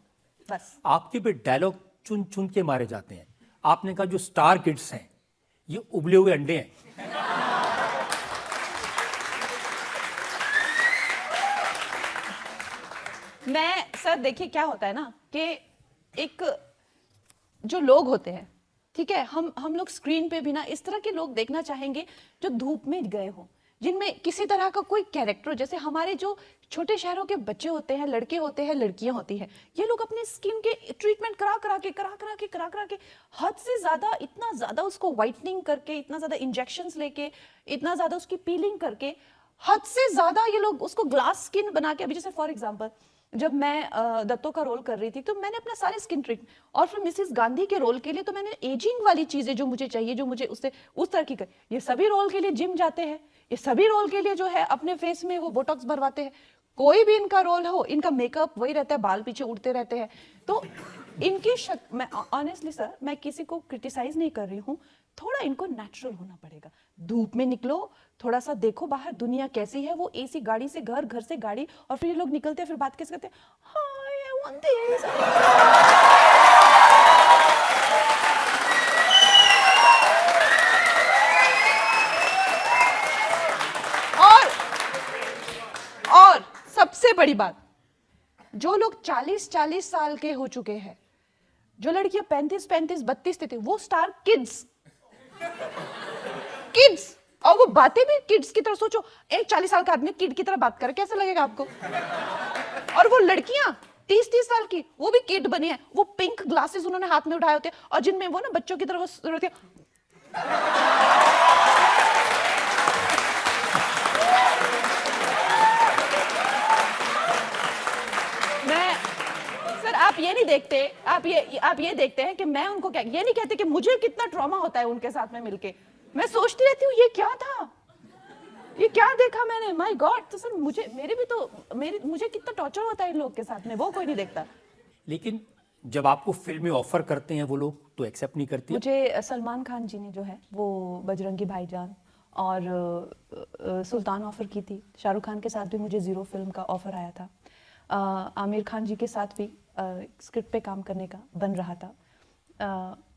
[SPEAKER 4] बस।
[SPEAKER 2] आपके पे डायलॉग चुन चुन के मारे जाते हैं। आपने कहा जो स्टार किड्स हैं ये उबले हुए अंडे हैं।
[SPEAKER 4] सर देखिए क्या होता है ना कि एक जो लोग होते हैं, ठीक है, हम लोग स्क्रीन पे भी ना इस तरह के लोग देखना चाहेंगे जो धूप में गए हों, जिनमें किसी तरह का कोई कैरेक्टर, जैसे हमारे जो छोटे शहरों के बच्चे होते हैं, लड़के होते हैं, लड़कियां होती हैं, ये लोग अपने स्किन के ट्रीटमेंट करा करा के हद से ज्यादा, इतना ज्यादा उसको व्हाइटनिंग करके, इतना ज्यादा इंजेक्शंस लेके, इतना ज्यादा उसकी पीलिंग करके, हद से ज्यादा ये लोग उसको ग्लास स्किन बना के, अभी जैसे फॉर एग्जांपल जब मैं दत्तो का रोल कर रही थी तो मैंने अपना सारे स्किन ट्रीटमेंट, और फिर मिसेस गांधी के रोल के लिए तो मैंने एजिंग वाली चीजें जो मुझे चाहिए, जो मुझे उससे उस तरह की कर, ये सभी रोल के लिए जिम जाते हैं, ये सभी रोल के लिए जो है अपने फेस में वो बोटॉक्स भरवाते हैं। कोई भी इनका रोल हो, इनका मेकअप वही रहता है, बाल पीछे उड़ते रहते हैं। तो इनकी मैं ऑनेस्टली सर, मैं किसी को क्रिटिसाइज नहीं कर रही हूँ, थोड़ा इनको नेचुरल होना पड़ेगा। धूप में निकलो, थोड़ा सा देखो बाहर दुनिया कैसी है, वो एसी गाड़ी से घर, घर से गाड़ी, और फिर ये लोग निकलते हैं, फिर बात कैसे करते हैं, हाय आई वांट दिस। और सबसे बड़ी बात, जो लोग 40-40 साल के हो चुके हैं, जो लड़कियां 35-35, 32, वो स्टार किड्स, और वो बातें भी किड्स की तरह। सोचो एक 40 साल का आदमी किड की तरह बात करे, कैसा लगेगा आपको? और वो लड़कियां 30-30 साल की, वो भी किड बनी है, वो पिंक ग्लासेस उन्होंने हाथ में उठाए होते हैं, और जिनमें वो ना बच्चों की तरह रहती है। सर आप ये नहीं देखते, आप ये देखते हैं कि मैं उनको क्या, ये नहीं कहते कि मुझे कितना ट्रॉमा होता है उनके साथ में मिलके। मैं सोचती रहती हूँ ये क्या था, ये क्या देखा मैंने, माय गॉड। तो सर मुझे कितना टॉर्चर होता है इन लोग के साथ में, वो कोई नहीं देखता।
[SPEAKER 2] लेकिन जब आपको फिल्में ऑफर करते हैं वो लोग, तो एक्सेप्ट नहीं करती?
[SPEAKER 4] मुझे सलमान खान जी ने जो है वो बजरंगी भाईजान और सुल्तान ऑफर की थी। शाहरुख खान के साथ भी मुझे 0 फिल्म का ऑफर आया था। आमिर खान जी के साथ भी स्क्रिप्ट पे काम करने का बन रहा था।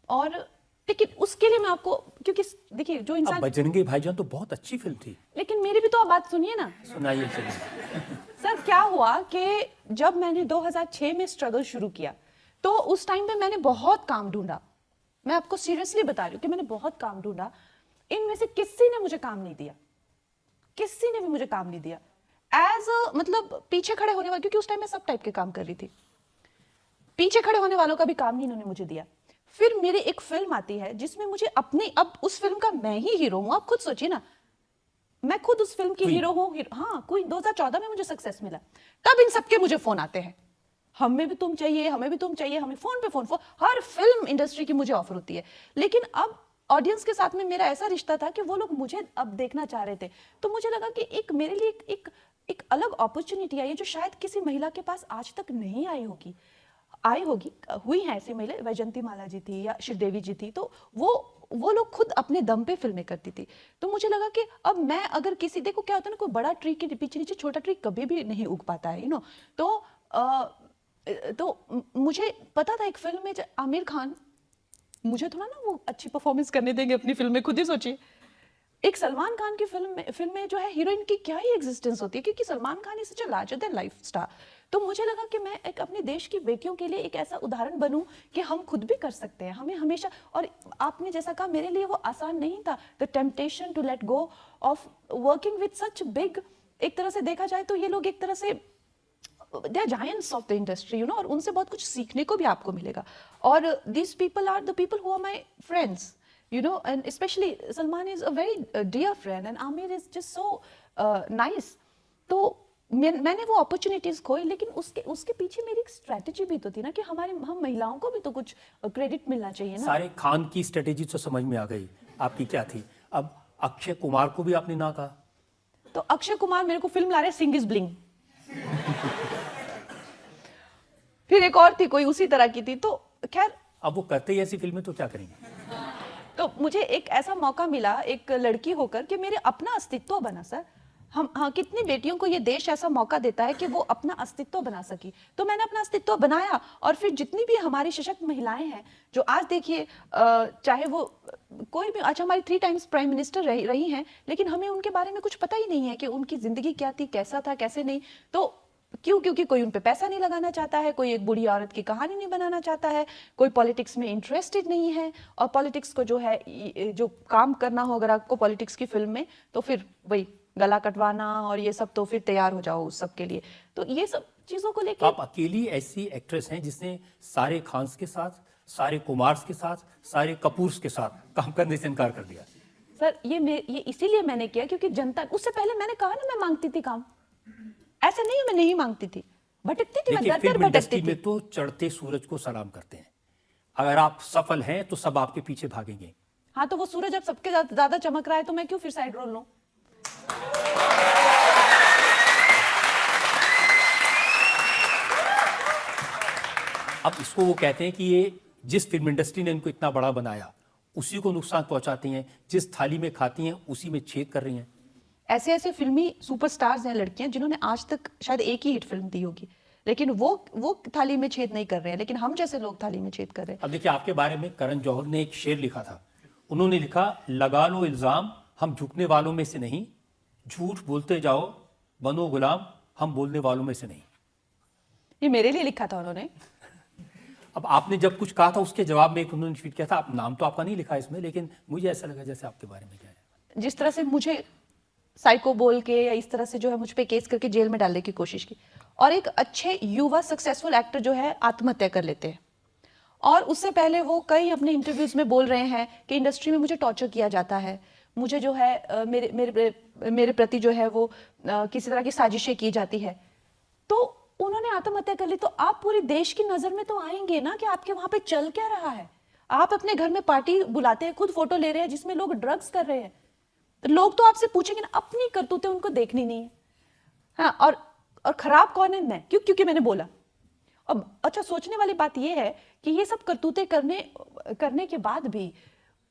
[SPEAKER 4] और लेकिन उसके लिए मैं आपको, क्योंकि देखिए जो इंसान,
[SPEAKER 2] बजरंगी भाईजान तो बहुत अच्छी फिल्म थी।
[SPEAKER 4] लेकिन मेरी भी तो आप बात सुनिए ना।
[SPEAKER 2] सुनाइए चलिए।
[SPEAKER 4] सर क्या हुआ कि जब मैंने 2006 में स्ट्रगल शुरू किया, तो उस टाइम पे मैंने बहुत काम ढूंढा। मैं आपको सीरियसली बता रही हूँ कि मैंने बहुत काम ढूंढा। इनमें से किसी ने मुझे काम नहीं दिया, किसी ने भी मुझे काम नहीं दिया। मतलब पीछे खड़े होने वाले, क्योंकि उस टाइम मैं सब टाइप के काम कर रही थी, पीछे खड़े होने वालों का भी काम नहीं इन्होंने मुझे दिया। फिर मेरी एक फिल्म आती है जिसमें मुझे अब उस फिल्म का मैं ही हीरो हूं। आप खुद सोचिए ना, मैं खुद उस फिल्म की हीरो हूं। हाँ, कोई 2014 में मुझे सक्सेस मिला। तब इन सबके मुझे फोन आते हैं, हमें भी तुम चाहिए, हमें भी तुम चाहिए, हमें फोन पे फोन। हर फिल्म इंडस्ट्री की मुझे ऑफर होती है। लेकिन अब ऑडियंस के साथ में मेरा ऐसा रिश्ता था कि वो लोग मुझे अब देखना चाह रहे थे। तो मुझे लगा कि एक मेरे लिए एक अलग अपॉर्चुनिटी आई है, जो शायद किसी महिला के पास आज तक नहीं आई होगी। हुई हैं ऐसी महिला, वैजंती माला जी थी या श्रीदेवी जी थी, तो वो लोग खुद अपने दम पे फिल्में करती थी। तो मुझे लगा कि अब मैं अगर किसी, देखो क्या होता है ना, कोई बड़ा ट्री के पीछे नीचे छोटा ट्री कभी भी नहीं उग पाता है, तो मुझे पता था एक फिल्म में आमिर खान मुझे थोड़ा ना वो अच्छी परफॉर्मेंस करने देंगे अपनी फिल्म में। खुद ही सोचिए, एक सलमान खान की फिल्म में जो है हीरोइन की क्या ही एग्जिस्टेंस होती है, क्योंकि Salman Khan is such a larger than life star. तो मुझे लगा कि मैं एक अपने देश की बेटियों के लिए एक ऐसा उदाहरण बनूं कि हम खुद भी कर सकते हैं। हमें हमेशा, और आपने जैसा कहा, मेरे लिए वो आसान नहीं था। The temptation to let go of working with such big, एक तरह से देखा जाए तो ये लोग एक तरह से they are giants of the industry, और उनसे बहुत कुछ सीखने को भी आपको मिलेगा। और this people are the people who are my friends, and especially Salman is a very dear friend and Amir is just so nice. तो मैंने वो अपॉर्चुनिटीज खोई, लेकिन उसके पीछे मेरी एक स्ट्रेटेजी भी तो थी ना, कि हम महिलाओं को भी तो कुछ क्रेडिट मिलना चाहिए ना।
[SPEAKER 2] सारे खान की स्ट्रेटेजी तो समझ में आ गई, आपकी क्या थी। अब अक्षय कुमार को भी आपने ना कहा,
[SPEAKER 4] तो अक्षय कुमार मेरे को फिल्म ला रहे सिंग इज ब्लिंग। फिर एक और थी कोई उसी तरह की थी, तो खैर
[SPEAKER 2] अब वो करते ही ऐसी फिल्में, तो क्या करेंगे।
[SPEAKER 4] तो मुझे एक ऐसा मौका मिला एक लड़की होकर कि मेरे अपना अस्तित्व बना। सर हाँ, कितनी बेटियों को ये देश ऐसा मौका देता है कि वो अपना अस्तित्व बना सकी। तो मैंने अपना अस्तित्व बनाया, और फिर जितनी भी हमारी सशक्त महिलाएं हैं, जो आज देखिए चाहे वो कोई भी, अच्छा हमारी 3 टाइम्स प्राइम मिनिस्टर रही हैं, लेकिन हमें उनके बारे में कुछ पता ही नहीं है कि उनकी जिंदगी क्या थी, कैसा था, कैसे नहीं। तो क्यों? क्योंकि कोई उन पे पैसा नहीं लगाना चाहता है, कोई एक बूढ़ी औरत की कहानी नहीं बनाना चाहता है, कोई पॉलिटिक्स में इंटरेस्टेड नहीं है। और पॉलिटिक्स को जो है जो काम करना हो अगर आपको पॉलिटिक्स की फिल्म में, तो फिर वही गला कटवाना और ये सब, तो फिर तैयार हो जाओ उस सब के लिए। तो ये सब चीजों को
[SPEAKER 2] तो
[SPEAKER 4] लेकर
[SPEAKER 2] आप अकेली ऐसी एक्ट्रेस हैं जिसने सारे खान्स के साथ, सारे कुमार्स के साथ, सारे कपूर्स के साथ काम करने से इनकार कर दिया।
[SPEAKER 4] सर ये इसीलिए मैंने किया क्योंकि जनता, उससे पहले मैंने कहा ना मैं मांगती थी काम, ऐसा नहीं है मैं नहीं मांगती थी, भटकती थी, मैं
[SPEAKER 2] देखिए
[SPEAKER 4] दर दर
[SPEAKER 2] फिल्म
[SPEAKER 4] भटकती
[SPEAKER 2] इंडस्ट्री
[SPEAKER 4] थी।
[SPEAKER 2] में तो चढ़ते सूरज को सलाम करते हैं। अगर आप सफल हैं तो सब आपके पीछे भागेंगे।
[SPEAKER 4] हाँ, तो वो सूरज अब सबके ज्यादा चमक रहा है तो मैं क्यों फिर साइड रोल लूं?
[SPEAKER 2] अब इसको वो कहते हैं कि ये जिस फिल्म इंडस्ट्री ने इनको इतना बड़ा बनाया उसी को नुकसान पहुंचाती हैं, जिस थाली में खाती हैं उसी में छेद कर रही हैं।
[SPEAKER 4] ऐसे ऐसे फिल्मी सुपरस्टार्स हैं लड़कियां जिन्होंने आज तक शायद एक ही हिट फिल्म दी होगी, लेकिन वो थाली में छेद नहीं कर रहे हैं, लेकिन हम जैसे लोग थाली में छेद कर रहे हैं।
[SPEAKER 2] अब देखिए आपके बारे में करण जौहर ने एक शेर लिखा था। उन्होंने लिखा, लगा लो इल्जाम हम झुकने वालों में से नहीं, झूठ बोलते जाओ बनो गुलाम हम बोलने वालों में से नहीं।
[SPEAKER 4] ये मेरे लिए लिखा था उन्होंने।
[SPEAKER 2] अब आपने जब कुछ कहा था उसके जवाब में एक उन्होंने ट्वीट किया था, आप नाम तो आपका नहीं लिखा इसमें, लेकिन मुझे ऐसा लगा जैसे आपके बारे में क्या है।
[SPEAKER 4] जिस तरह से मुझे साइको बोल के या इस तरह से जो है मुझ पे केस करके जेल में डालने की कोशिश की, और एक अच्छे युवा सक्सेसफुल एक्टर जो है आत्महत्या कर लेते हैं, और उससे पहले वो कई अपने इंटरव्यूज में बोल रहे हैं कि इंडस्ट्री में मुझे टॉर्चर किया जाता है, मुझे जो है मेरे प्रति जो है वो किसी तरह की साजिशें की जाती है। तो उन्होंने आत्महत्या कर ली, तो आप पूरे देश की नजर में तो आएंगे ना कि आपके वहां पे चल क्या रहा है। आप अपने घर में पार्टी बुलाते हैं, खुद फोटो ले रहे हैं जिसमें लोग ड्रग्स कर रहे हैं, तो लोग तो आपसे पूछेंगे ना, अपनी करतूतें उनको देखनी नहीं है। हाँ, और खराब कौन है? मैं, क्योंकि मैंने बोला। अब अच्छा, सोचने वाली बात यह है कि ये सब करतूतें करने के बाद भी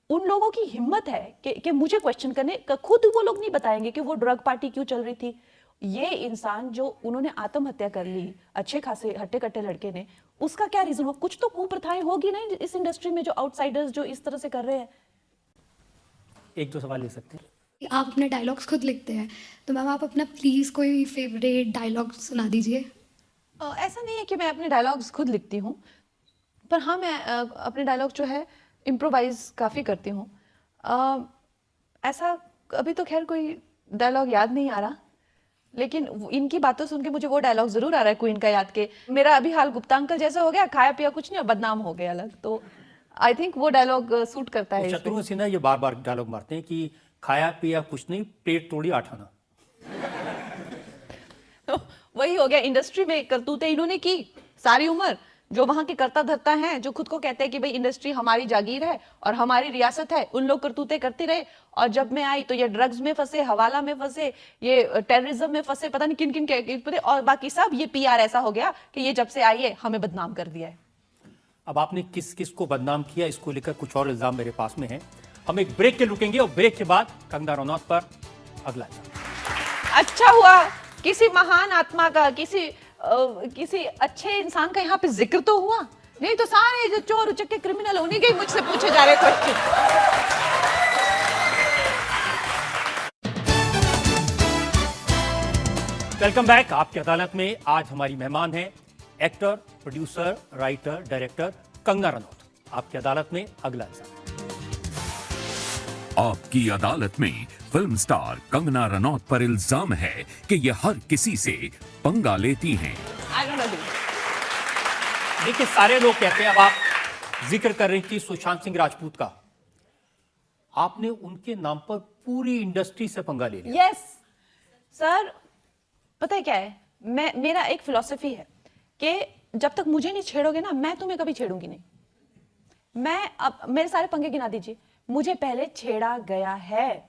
[SPEAKER 4] उन लोगों की हिम्मत है कि मुझे क्वेश्चन करने, खुद वो लोग नहीं बताएंगे कि वो ड्रग पार्टी क्यों चल रही थी। ये इंसान जो उन्होंने आत्महत्या कर ली, अच्छे खासे हट्टे कट्टे लड़के ने, उसका क्या रीजन हो? कुछ तो कुप्रथाएं होगी ना इस इंडस्ट्री में जो आउटसाइडर्स जो इस तरह से कर रहे हैं।
[SPEAKER 2] एक दो सवाल ले सकते हैं।
[SPEAKER 8] आप अपने डायलॉग्स खुद लिखते हैं, तो मैम आप अपना प्लीज़ कोई फेवरेट डायलॉग सुना दीजिए।
[SPEAKER 4] ऐसा नहीं है कि मैं अपने डायलॉग्स खुद लिखती हूँ, पर हाँ मैं अपने डायलॉग जो है इम्प्रोवाइज काफ़ी करती हूँ। ऐसा अभी तो खैर कोई डायलॉग याद नहीं आ रहा, लेकिन इनकी बातों सुन के मुझे वो डायलॉग जरूर आ रहा है क्वीन का याद के, मेरा अभी हाल गुप्ता अंकल जैसा हो गया, खाया पिया कुछ नहीं और बदनाम हो गया अलग। तो आई थिंक वो डायलॉग सूट करता है।
[SPEAKER 2] शत्रुघ्न सिन्हा ये बार बार डायलॉग मारते हैं कि खाया पिया कुछ नहीं, पेट तोड़ी आठाना।
[SPEAKER 4] तो वही हो गया, इंडस्ट्री में करतूतें इन्होंने की सारी उम्र। जो वहां के करता धरता हैं, जो खुद को कहते हैं कि भाई इंडस्ट्री हमारी जागीर है और हमारी रियासत है, उन लोग करतूतें करते रहे। और जब मैं आई तो ये ड्रग्स में फंसे, हवाला में फंसे, ये टेररिज्म में फंसे, पता नहीं किन किन के, और बाकी सब ये पीआर ऐसा हो गया कि ये जब से आई है हमें बदनाम कर दिया है।
[SPEAKER 2] अब आपने किस किस को बदनाम किया, इसको लेकर कुछ और इल्जाम मेरे पास में है। हम एक ब्रेक के रुकेंगे और ब्रेक के बाद कंगना रनौत पर अगला इल्जाम।
[SPEAKER 4] अच्छा हुआ किसी महान आत्मा का, किसी अच्छे इंसान का यहाँ पे जिक्र तो हुआ, नहीं तो सारे जो चोर उचक्के क्रिमिनल उन्हीं के मुझसे पूछे जा रहे क्वेश्चन।
[SPEAKER 2] Welcome back. आपकी अदालत में आज हमारी मेहमान है actor, producer, writer, director Kangana Ranaut. आपकी अदालत में अगला इल्जाम।
[SPEAKER 5] आपकी अदालत में फिल्म स्टार कंगना रनौत पर इल्जाम है कि ये हर किसी से पंगा लेती हैं।
[SPEAKER 2] देखिए सारे लोग कहते हैं, अब आप जिक्र कर रही थी सुशांत सिंह राजपूत का, आपने उनके नाम पर पूरी इंडस्ट्री से पंगा ले लिया।
[SPEAKER 4] यस सर, पता है क्या है, मेरा एक फिलॉसफी है कि जब तक मुझे नहीं छेड़ोगे ना, मैं तुम्हें कभी छेड़ूंगी नहीं। अब मेरे सारे पंगे गिना दीजिए, मुझे पहले छेड़ा गया है।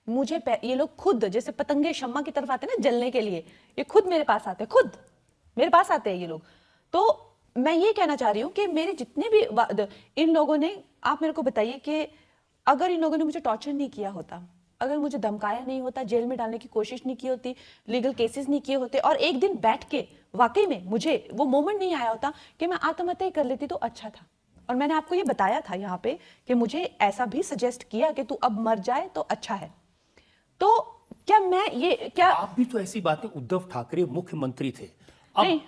[SPEAKER 4] ये लोग खुद, जैसे पतंगे शम्मा की तरफ आते हैं ना जलने के लिए, ये खुद मेरे पास आते हैं, खुद मेरे पास आते हैं ये लोग। तो मैं ये कहना चाह रही हूँ कि मेरे जितने भी इन लोगों ने, आप मेरे को बताइए कि अगर इन लोगों ने मुझे टॉर्चर नहीं किया होता, अगर मुझे धमकाया नहीं होता, जेल में डालने की कोशिश नहीं की होती, लीगल केसेस नहीं किए होते, और एक दिन बैठ के वाकई में मुझे वो मोमेंट नहीं आया होता कि मैं आत्महत्या कर लेती, तो अच्छा था। और मैंने आपको ये बताया था यहाँ पे कि मुझे ऐसा भी सजेस्ट किया कि तू अब मर जाए तो अच्छा है। तो क्या
[SPEAKER 2] आप भी तो ऐसी बातें, उद्धव ठाकरे मुख्यमंत्री थे, अब
[SPEAKER 4] नहीं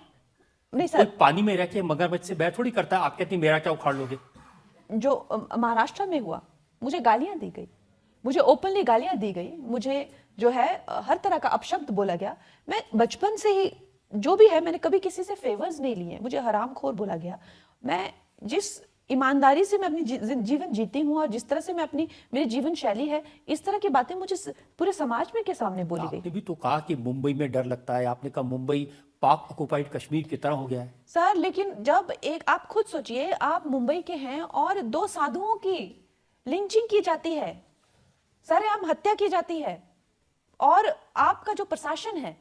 [SPEAKER 4] नहीं
[SPEAKER 2] कोई
[SPEAKER 4] सर,
[SPEAKER 2] पानी में रह के मगरमच्छ से बैर थोड़ी करता है, आप कहती मेरा क्या उखाड़ लोगे?
[SPEAKER 4] जो महाराष्ट्र में हुआ, मुझे गालियां दी गई, मुझे ओपनली गालियां दी गई, मुझे जो है हर तरह का अपशब्द बोला गया। मैं बचपन से ही जो भी है, मैंने कभी किसी से फेवर्स नहीं लिए, मुझे हरामखोर बोला गया। मैं जिस ईमानदारी से मैं अपनी जीवन जीती हूँ और जिस तरह से मैं अपनी मेरी जीवन शैली है, इस तरह की बातें मुझे पूरे समाज में के सामने बोली गई।
[SPEAKER 2] आपने भी तो कहा कि मुंबई में डर लगता है, आपने कहा मुंबई पाक ऑक्युपाइड कश्मीर की तरह हो गया है।
[SPEAKER 4] सर लेकिन जब एक, आप खुद सोचिए, आप मुंबई के हैं और 2 साधुओं की लिंचिंग की जाती है, सरेआम हत्या की जाती है, और आपका जो प्रशासन है,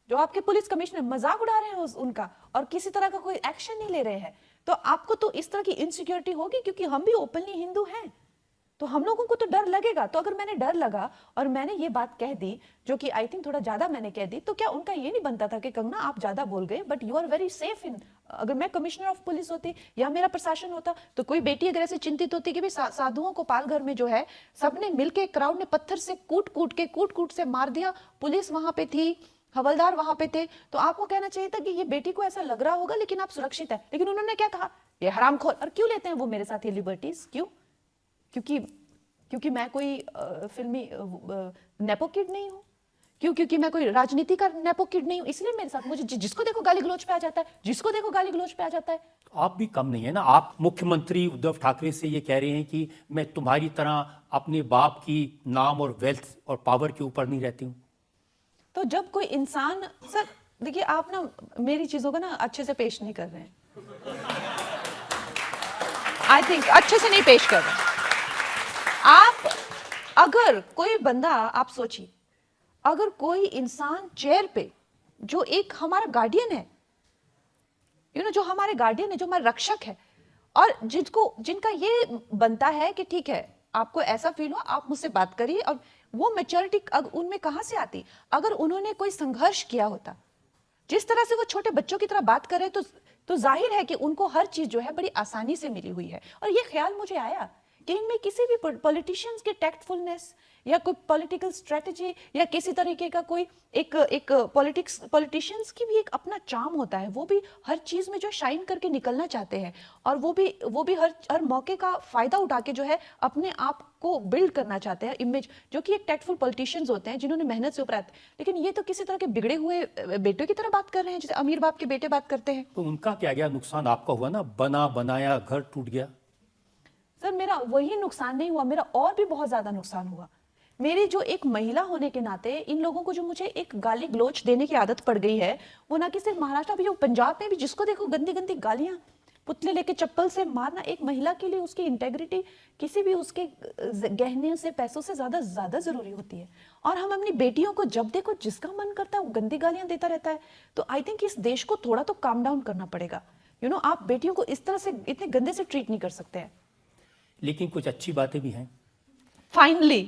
[SPEAKER 4] जो आपके पुलिस कमिश्नर मजाक उड़ा रहे हैं उनका, और किसी तरह का कोई एक्शन नहीं ले रहे हैं, तो आपको तो इस तरह की इनसिक्योरिटी होगी, क्योंकि हम भी ओपनली हिंदू हैं, तो हम लोगों को तो डर लगेगा। तो अगर मैंने डर लगा और मैंने ये बात कह दी, जो कि आई थिंक थोड़ा ज्यादा मैंने कह दी, तो क्या उनका ये नहीं बनता था कि कंगना आप ज्यादा बोल गए, but you are very safe in. अगर मैं कमिश्नर ऑफ पुलिस होती या मेरा प्रशासन होता, तो कोई बेटी अगर ऐसे चिंतित होती कि भाई साधुओं को पालघर में जो है सबने मिलके, क्राउड ने पत्थर से कूट कूट से मार दिया, पुलिस वहां पे थी, हवलदार वहां पे थे, तो आपको कहना चाहिए था कि ये बेटी को ऐसा लग रहा होगा लेकिन आप सुरक्षित है। लेकिन उन्होंने क्या कहा, ये हरामखोर। और क्यों लेते हैं वो मेरे साथ ये लिबर्टीज? क्यों? क्योंकि मैं कोई फिल्मी नेपो किड नहीं हूँ, क्योंकि मैं कोई राजनीति का नेपो किड नहीं हूँ, इसलिए मेरे साथ मुझे जिसको देखो गाली गलौज पे आ जाता है, जिसको देखो गाली गलौज पे आ जाता है।
[SPEAKER 2] आप भी कम नहीं है ना। आप मुख्यमंत्री उद्धव ठाकरे से ये कह रहे हैं कि मैं तुम्हारी तरह अपने बाप की नाम और वेल्थ और पावर के ऊपर नहीं रहती हूँ।
[SPEAKER 4] तो जब कोई इंसान, सर देखिए, आप ना मेरी चीजों को ना अच्छे से पेश नहीं कर रहे हैं, आई थिंक अच्छे से नहीं पेश कर रहे हैं आप। अगर कोई बंदा, आप सोचिए, अगर कोई इंसान चेयर पे, जो एक हमारा गार्डियन है, जो हमारे गार्डियन है, जो हमारा रक्षक है, और जिनका ये बनता है कि ठीक है, आपको ऐसा फील हो, आप मुझसे बात करिए, और वो मैच्योरिटी उनमें कहां से आती? अगर उन्होंने कोई संघर्ष किया होता, जिस तरह से वो छोटे बच्चों की तरह बात कर रहे, तो जाहिर है कि उनको हर चीज जो है बड़ी आसानी से मिली हुई है। और ये ख्याल मुझे आया कि इनमें किसी भी पॉलिटिशियंस के टैक्टफुलनेस या कोई पॉलिटिकल स्ट्रेटजी या किसी तरीके का कोई एक पॉलिटिशियंस की भी एक अपना चार्म होता है। वो भी हर चीज में जो शाइन करके निकलना चाहते हैं, और वो भी हर मौके का फायदा उठा के जो है अपने आप को बिल्ड करना चाहते हैं, इमेज, जो कि एक टैक्टफुल पॉलिटिशियंस होते हैं जिन्होंने मेहनत से ऊपर आते हैं। लेकिन ये तो किसी तरह के बिगड़े हुए बेटे की तरह बात कर रहे हैं, जैसे अमीर बाप के बेटे बात करते हैं।
[SPEAKER 2] तो उनका क्या गया, नुकसान आपका हुआ ना, बना बनाया घर टूट गया।
[SPEAKER 4] सर मेरा वही नुकसान नहीं हुआ, मेरा और भी बहुत ज्यादा नुकसान हुआ। मेरी जो एक महिला होने के नाते इन लोगों को जो मुझे एक गाली गलोच देने की आदत पड़ गई है, वो ना कि सिर्फ महाराष्ट्र में, जो पंजाब में भी जिसको देखो गंदी गंदी गालियां, पुतले लेके चप्पल से मारना। एक महिला के लिए उसकी इंटेग्रिटी किसी भी उसके गहने से, पैसों से ज्यादा जरूरी होती है। और हम अपनी बेटियों को जब देखो जिसका मन करता है वो गंदी गालियां देता रहता है। तो आई थिंक इस देश को थोड़ा तो काम डाउन करना पड़ेगा। आप बेटियों को इस तरह से इतने गंदे से ट्रीट नहीं कर सकते हैं।
[SPEAKER 2] लेकिन कुछ अच्छी बातें भी हैं।
[SPEAKER 4] फाइनली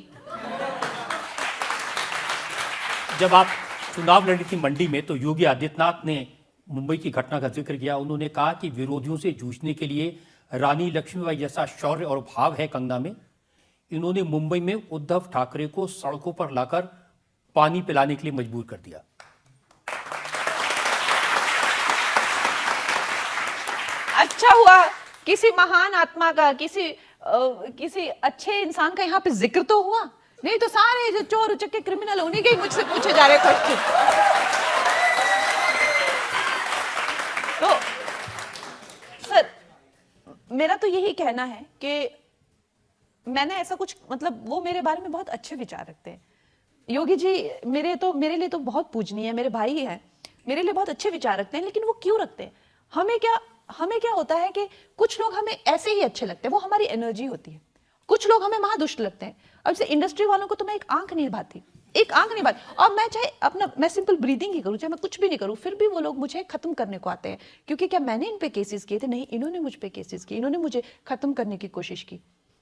[SPEAKER 2] जब आप चुनाव लड़ी थी मंडी में, तो योगी आदित्यनाथ ने मुंबई की घटना का जिक्र किया। उन्होंने कहा कि विरोधियों से जूझने के लिए रानी लक्ष्मीबाई जैसा शौर्य और भाव है कंगना में। इन्होंने मुंबई में उद्धव ठाकरे को सड़कों पर लाकर पानी पिलाने के लिए मजबूर कर दिया।
[SPEAKER 4] अच्छा हुआ किसी महान आत्मा का, किसी अच्छे इंसान का यहाँ पे जिक्र तो हुआ, नहीं तो सारे जो चोर उचक्के क्रिमिनल उन्हीं के ही मुझसे पूछे जा रहे क्वेश्चन। तो सर मेरा तो यही कहना है कि मैंने ऐसा कुछ, मतलब वो मेरे बारे में बहुत अच्छे विचार रखते हैं। योगी जी मेरे लिए तो बहुत पूजनीय है, मेरे भाई हैं, मेरे लिए बहुत अच्छे विचार रखते हैं। लेकिन वो क्यों रखते हैं? हमें क्या होता है कि कुछ लोग हमें ऐसे ही अच्छे लगते हैं, वो हमारी एनर्जी होती है। कुछ लोग हमें महादुष्ट लगते हैं। अब जैसे इंडस्ट्री वालों को तो मैं एक आंख नहीं भाती, और मैं चाहे मैं सिंपल ब्रीदिंग ही करूं, चाहे मैं कुछ भी नहीं करूं, फिर भी वो लोग मुझे खत्म करने को आते हैं। क्योंकि क्या मैंने इन पे केसेस किए थे? नहीं, इन्होंने मुझ पे केसेस किए, इन्होंने मुझे खत्म करने की कोशिश की,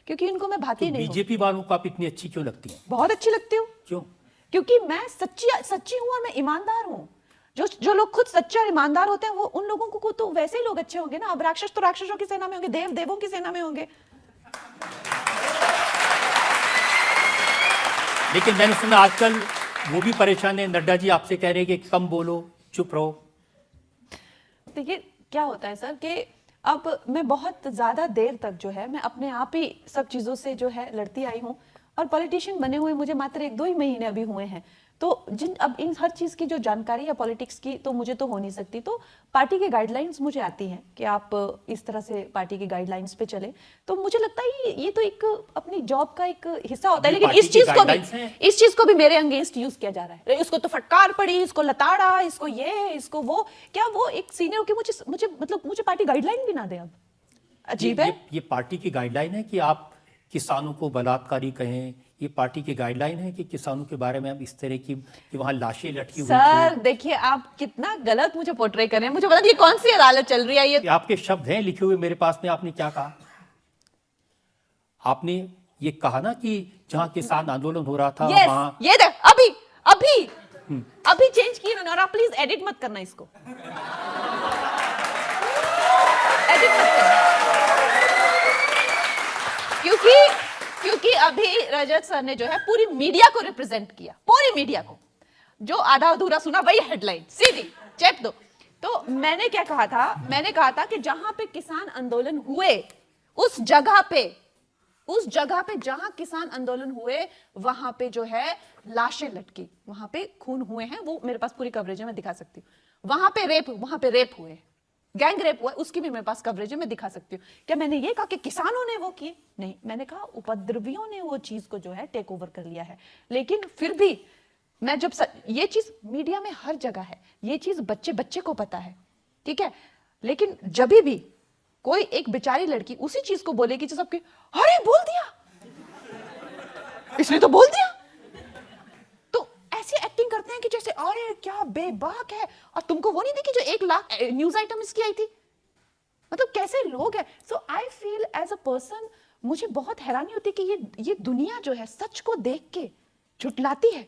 [SPEAKER 4] क्योंकि इनको मैं भाती नहीं हूं।
[SPEAKER 2] बीजेपी वालों को आप इतनी अच्छी क्यों लगती हैं?
[SPEAKER 4] बहुत अच्छी लगती हूँ।
[SPEAKER 2] क्यों?
[SPEAKER 4] क्योंकि मैं सच्ची हूं और मैं ईमानदार हूं। जो लोग खुद सच्चे और ईमानदार होते हैं, वो उन लोगों को तो वैसे ही लोग अच्छे होंगे ना। अब राक्षस तो राक्षसों की सेना में होंगे, देव देवों की सेना में होंगे।
[SPEAKER 2] लेकिन मैंने सुना आजकल वो भी परेशान है। नड्डा जी आपसे कह रहे हैं कि कम बोलो, चुप रहो।
[SPEAKER 4] देखिए क्या होता है सर कि अब मैं बहुत ज्यादा देर तक जो है मैं अपने आप ही सब चीजों से जो है लड़ती आई हूँ, और पॉलिटिशियन बने हुए मुझे मात्र 1-2 ही महीने अभी हुए हैं। तो अब इन हर चीज की जो जानकारी है पॉलिटिक्स की तो मुझे तो हो नहीं सकती। तो पार्टी के गाइडलाइंस मुझे आती हैं कि आप इस तरह से पार्टी की गाइडलाइंस पे चले, तो मुझे लगता है ये तो एक अपनी जॉब का एक हिस्सा होता है। लेकिन इस चीज को भी मेरे अगेंस्ट यूज किया जा रहा है। इसको तो फटकार पड़ी, इसको लताड़ा, इसको ये, इसको वो। क्या वो एक सीनियर की मुझे पार्टी गाइडलाइन भी ना दे? अब अजीब है।
[SPEAKER 2] ये पार्टी की गाइडलाइन है कि आप किसानों को बलात्कारी कहें? ये पार्टी की गाइडलाइन है कि किसानों के बारे में आप इस तरह की कि वहां लाशें लटकी हुई
[SPEAKER 4] सर देखिए आप कितना गलत मुझे पोर्ट्रे कर रहे हैं। मुझे पता नहीं ये कौन सी अदालत चल रही है। ये
[SPEAKER 2] आपके शब्द हैं लिखे हुए मेरे पास में। आपने क्या कहा? आपने ये कहा ना कि जहां किसान आंदोलन हो रहा था वहां
[SPEAKER 4] ये देख अभी चेंज किए ना। और आप प्लीज एडिट मत करना इसको, एडिट मत करना, क्योंकि अभी रजत सर ने जो है पूरी मीडिया को रिप्रेजेंट किया, पूरी मीडिया को। जो आधा अधूरा सुना वही हेडलाइन सीधी चेप दो। तो मैंने क्या कहा था? मैंने कहा था कि जहां पे किसान आंदोलन हुए उस जगह पे जहां किसान आंदोलन हुए वहां पे जो है लाशें लटकी, वहां पे खून हुए हैं। वो मेरे पास पूरी कवरेज है, मैं दिखा सकती हूँ। वहां पे रेप हुए, गैंग रेप हुआ, उसकी भी मेरे पास कवरेज है, मैं दिखा सकती हूँ। क्या मैंने ये कहा कि किसानों ने वो किए? नहीं, मैंने कहा उपद्रवियों ने वो चीज को जो है टेक ओवर कर लिया है। लेकिन फिर भी मैं ये चीज मीडिया में हर जगह है, ये चीज बच्चे को पता है, ठीक है। लेकिन जब भी कोई एक बेचारी लड़की उसी चीज को बोलेगी जो सबके अरे बोल दिया, इसने तो बोल दिया, तो ऐसी एक्टिंग करते हैं कि जैसे अरे क्या बेबाक है। और तुमको वो नहीं देखी जो 1 लाख न्यूज आइटम इसकी आई थी? मतलब कैसे लोग हैं। So I feel as a person, मुझे बहुत हैरानी होती है कि ये दुनिया जो है सच को देख के झुटलाती है,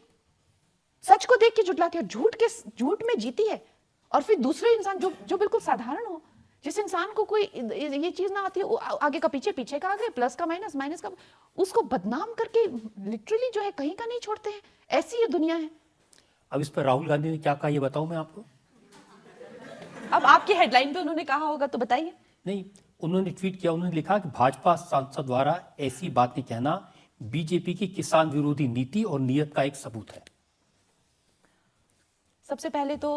[SPEAKER 4] सच को देख के झुटलाती है, झूठ में जीती है। और फिर दूसरे इंसान जो बिल्कुल साधारण हो, जिस इंसान को कोई ये चीज ना आती है, आगे का पीछे, पीछे का आगे, प्लस का माइनस, माइनस का, उसको बदनाम करके लिटरली जो है कहीं का नहीं छोड़ते हैं। ऐसी ये दुनिया है।
[SPEAKER 2] अब इस पर राहुल गांधी ने क्या कहा ये बताऊं मैं आपको?
[SPEAKER 4] अब आपकी हेडलाइन पे उन्होंने कहा होगा तो बताइए।
[SPEAKER 2] नहीं, उन्होंने ट्वीट किया, उन्होंने लिखा कि भाजपा सांसद द्वारा ऐसी बातें कहना बीजेपी की किसान विरोधी नीति और नीयत का एक सबूत है।
[SPEAKER 4] सबसे पहले तो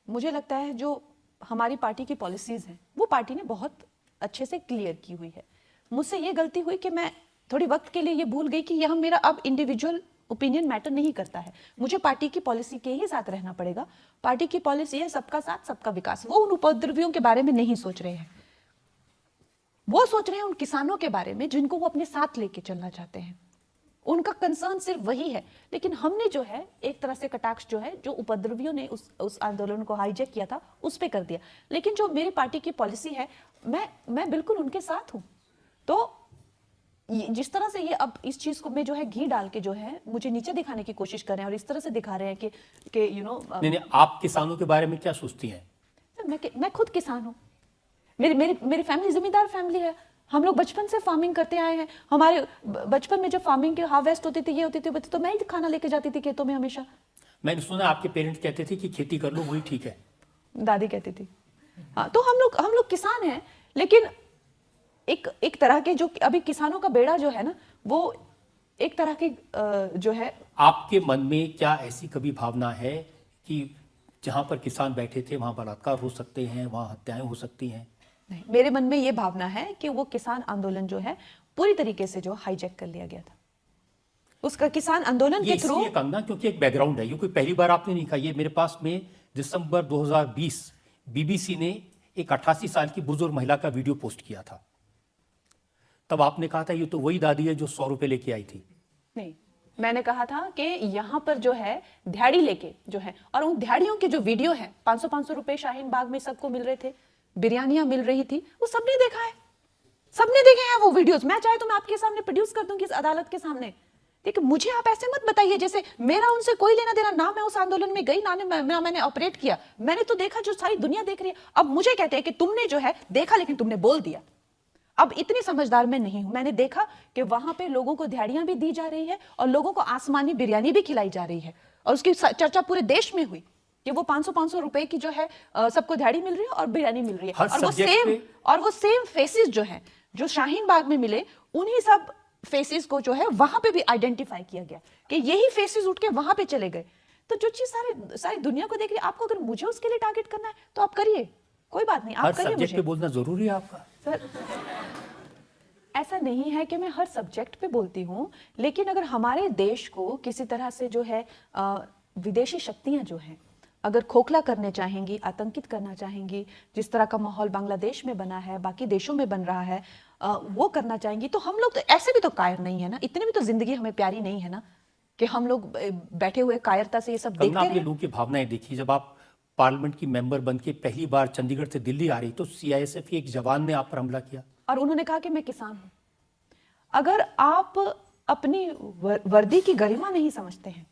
[SPEAKER 4] मुझे लगता है जो हमारी पार्टी की पॉलिसीज हैं वो पार्टी ने बहुत अच्छे से क्लियर की हुई है। मुझसे ये गलती हुई कि मैं थोड़ी वक्त के लिए ये भूल गई कि यह मेरा अब इंडिविजुअल ओपिनियन मैटर नहीं करता है। मुझे पार्टी की पॉलिसी के ही साथ रहना पड़ेगा। पार्टी की पॉलिसी है सबका साथ सबका विकास। वो उन उपद्रवियों के बारे में नहीं सोच रहे हैं, वो सोच रहे हैं उन किसानों के बारे में जिनको वो अपने साथ लेके चलना चाहते हैं। उनका कंसर्न सिर्फ वही है। लेकिन हमने जो है एक तरह से कटाक्ष जो है जो उपद्रवियों ने उस आंदोलन को हाईजैक किया था उस पे कर दिया। लेकिन जो मेरी पार्टी की पॉलिसी है मैं बिल्कुल उनके साथ हूं। तो जिस तरह से ये अब इस चीज को में जो है घी डाल के जो है मुझे नीचे दिखाने की कोशिश कर रहे हैं और इस तरह से दिखा रहे हैं कि यू नो
[SPEAKER 2] नहीं, आप किसानों के बारे में क्या सोचती हैं?
[SPEAKER 4] मैं खुद किसान हूं। मेरी फैमिली जिम्मेदार फैमिली है। हम लोग बचपन से फार्मिंग करते आए हैं। हमारे बचपन में जब फार्मिंग के हार्वेस्ट होती थी, ये होती थी, तो मैं ही खाना लेके जाती थी खेतों में हमेशा।
[SPEAKER 2] मैंने सुना आपके पेरेंट्स कहते थे कि खेती कर लो वही ठीक है।
[SPEAKER 4] दादी कहती थी। हाँ, तो हम लोग किसान हैं। लेकिन एक तरह के जो अभी किसानों का बेड़ा जो है ना, वो एक तरह की जो है।
[SPEAKER 2] आपके मन में क्या ऐसी कभी भावना है कि जहां पर किसान बैठे थे वहां बलात्कार हो सकते हैं, वहां हत्याएं हो सकती हैं?
[SPEAKER 4] नहीं, मेरे मन में ये भावना है कि वो किसान आंदोलन जो है पूरी तरीके से जो हाईजैक कर लिया गया था। उसका किसान आंदोलन के थ्रू
[SPEAKER 2] कंगना, क्योंकि एक बैकग्राउंड है, ये कोई पहली बार आपने नहीं कहा। ये मेरे पास में दिसंबर 2020 बीबीसी ने एक 88 साल की बुजुर्ग महिला का वीडियो पोस्ट किया था। तब आपने कहा था ये तो वही दादी है जो 100 रुपए लेके आई थी।
[SPEAKER 4] नहीं, मैंने कहा था कि यहाँ पर जो है दिहाड़ी लेके जो है, और उन दिहाड़ियों के जो वीडियो है 500-500 रुपए शाहीन बाग में सबको मिल रहे थे, बिरयानियां मिल रही थी, वो सबने देखा है, सबने देखे हैं वो वीडियोस। मैं चाहे तो मैं आपके सामने प्रोड्यूस कर दूंगी इस अदालत के सामने। देखिए, मुझे आप ऐसे मत बताइए जैसे मेरा उनसे कोई लेना देना ना। मैं उस आंदोलन में गई ना मैंने ऑपरेट किया। मैंने तो देखा जो सारी दुनिया देख रही है। अब मुझे कहते हैं कि तुमने जो है देखा लेकिन तुमने बोल दिया। अब इतनी समझदार मैं नहीं हूं। मैंने देखा कि वहां पे लोगों को दिहाड़ियां भी दी जा रही है और लोगों को आसमानी बिरयानी भी खिलाई जा रही है, और उसकी चर्चा पूरे देश में हुई। कि वो 500 रुपए की जो है सबको दिहाड़ी मिल रही है और बिरयानी मिल रही है,
[SPEAKER 2] हर
[SPEAKER 4] और वो सेम फेसेस जो है जो शाहीन बाग में मिले, उन्हीं सब फेसेस को जो है वहां पे भी आइडेंटिफाई किया गया कि यही फेसेस उठ के वहां पे चले गए। तो जो चीज सारी दुनिया को देख रही है, आपको अगर मुझे उसके लिए टारगेट करना है तो आप करिए, कोई बात नहीं,
[SPEAKER 2] हर
[SPEAKER 4] आप करिए।
[SPEAKER 2] सब्जेक्ट पे
[SPEAKER 4] मुझे
[SPEAKER 2] बोलना जरूरी है आपका?
[SPEAKER 4] सर, ऐसा नहीं है कि मैं हर सब्जेक्ट पे बोलती हूँ, लेकिन अगर हमारे देश को किसी तरह से जो है विदेशी शक्तियां जो हैं अगर खोखला करने चाहेंगी, आतंकित करना चाहेंगी, जिस तरह का माहौल बांग्लादेश में बना है, बाकी देशों में बन रहा है, वो करना चाहेंगी, तो हम लोग तो ऐसे भी तो कायर नहीं है ना, इतनी भी तो जिंदगी हमें प्यारी नहीं है ना कि हम लोग बैठे हुए कायरता से ये सब देखते
[SPEAKER 2] आपने
[SPEAKER 4] रहे।
[SPEAKER 2] लोगों की भावनाएं देखी, जब आप पार्लियामेंट की मेंबर बन के पहली बार चंडीगढ़ से दिल्ली आ रही तो सीआईएसएफ के एक जवान ने आप पर हमला किया
[SPEAKER 4] और उन्होंने कहा कि मैं किसान हूं। अगर आप अपनी वर्दी की गरिमा नहीं समझते हैं,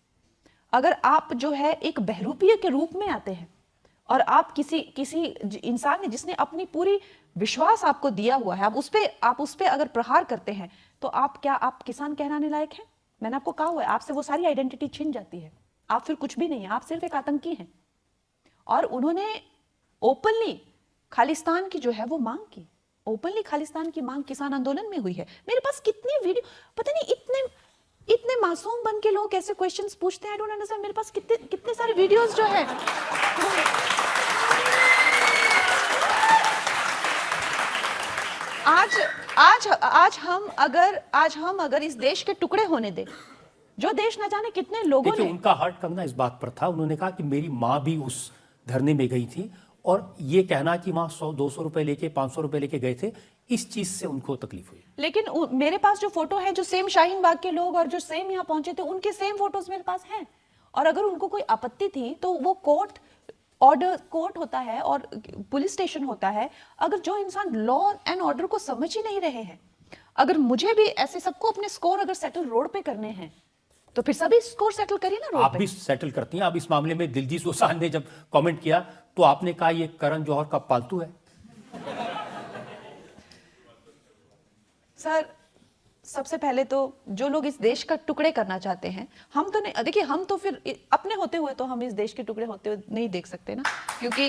[SPEAKER 4] अगर आप जो है एक बहरूपिये के रूप में आते हैं और आप किसी इंसान ने जिसने अपनी पूरी विश्वास आपको दिया हुआ है, आप उस पे अगर प्रहार करते हैं, तो आप किसान कहलाने लायक हैं? मैंने आपको कहा हुआ है, आपसे वो सारी आइडेंटिटी छिन जाती है, आप फिर कुछ भी नहीं है, आप सिर्फ एक आतंकी हैं। और उन्होंने ओपनली खालिस्तान की जो है वो मांग की, ओपनली खालिस्तान की मांग किसान आंदोलन में हुई है। मेरे पास कितनी वीडियो, पता नहीं इतने मासूम बन के लोग कैसे क्वेश्चंस पूछते हैं, आई डोंट अंडरस्टैंड। मेरे पास कितने सारे वीडियोस जो है। आज हम अगर इस देश के टुकड़े होने दें, जो देश न जाने कितने लोगों ने,
[SPEAKER 2] उनका हार्ट कंगना इस बात पर था, उन्होंने कहा कि मेरी माँ भी उस धरने में गई थी और ये कहना कि वहां 100-200 रुपए लेके 500 रुपए लेके गए थे, इस चीज से उनको तकलीफ हुई।
[SPEAKER 4] लेकिन मेरे पास जो फोटो है, जो सेम शाहीन बाग के लोग और जो सेम यहाँ पहुंचे थे, उनके सेम फोटोज मेरे पास हैं। और अगर उनको कोई आपत्ति थी तो वो कोर्ट होता है और पुलिस स्टेशन होता है। अगर जो इंसान लॉ एंड ऑर्डर को समझ ही नहीं रहे हैं, अगर मुझे भी ऐसे सबको अपने स्कोर अगर सेटल रोड पे करने हैं, तो फिर सभी स्कोर सेटल करिए ना रोड पे।
[SPEAKER 2] आप भी सेटल करती हैं। अब इस मामले में दिलजीत दोसांझ ने जब कमेंट किया तो आपने कहा ये करण जौहर का पालतू है।
[SPEAKER 4] सर, सबसे पहले तो जो लोग इस देश का टुकड़े करना चाहते हैं, हम तो नहीं, देखिए हम तो फिर अपने होते हुए तो हम इस देश के टुकड़े होते हुए नहीं देख सकते ना, क्योंकि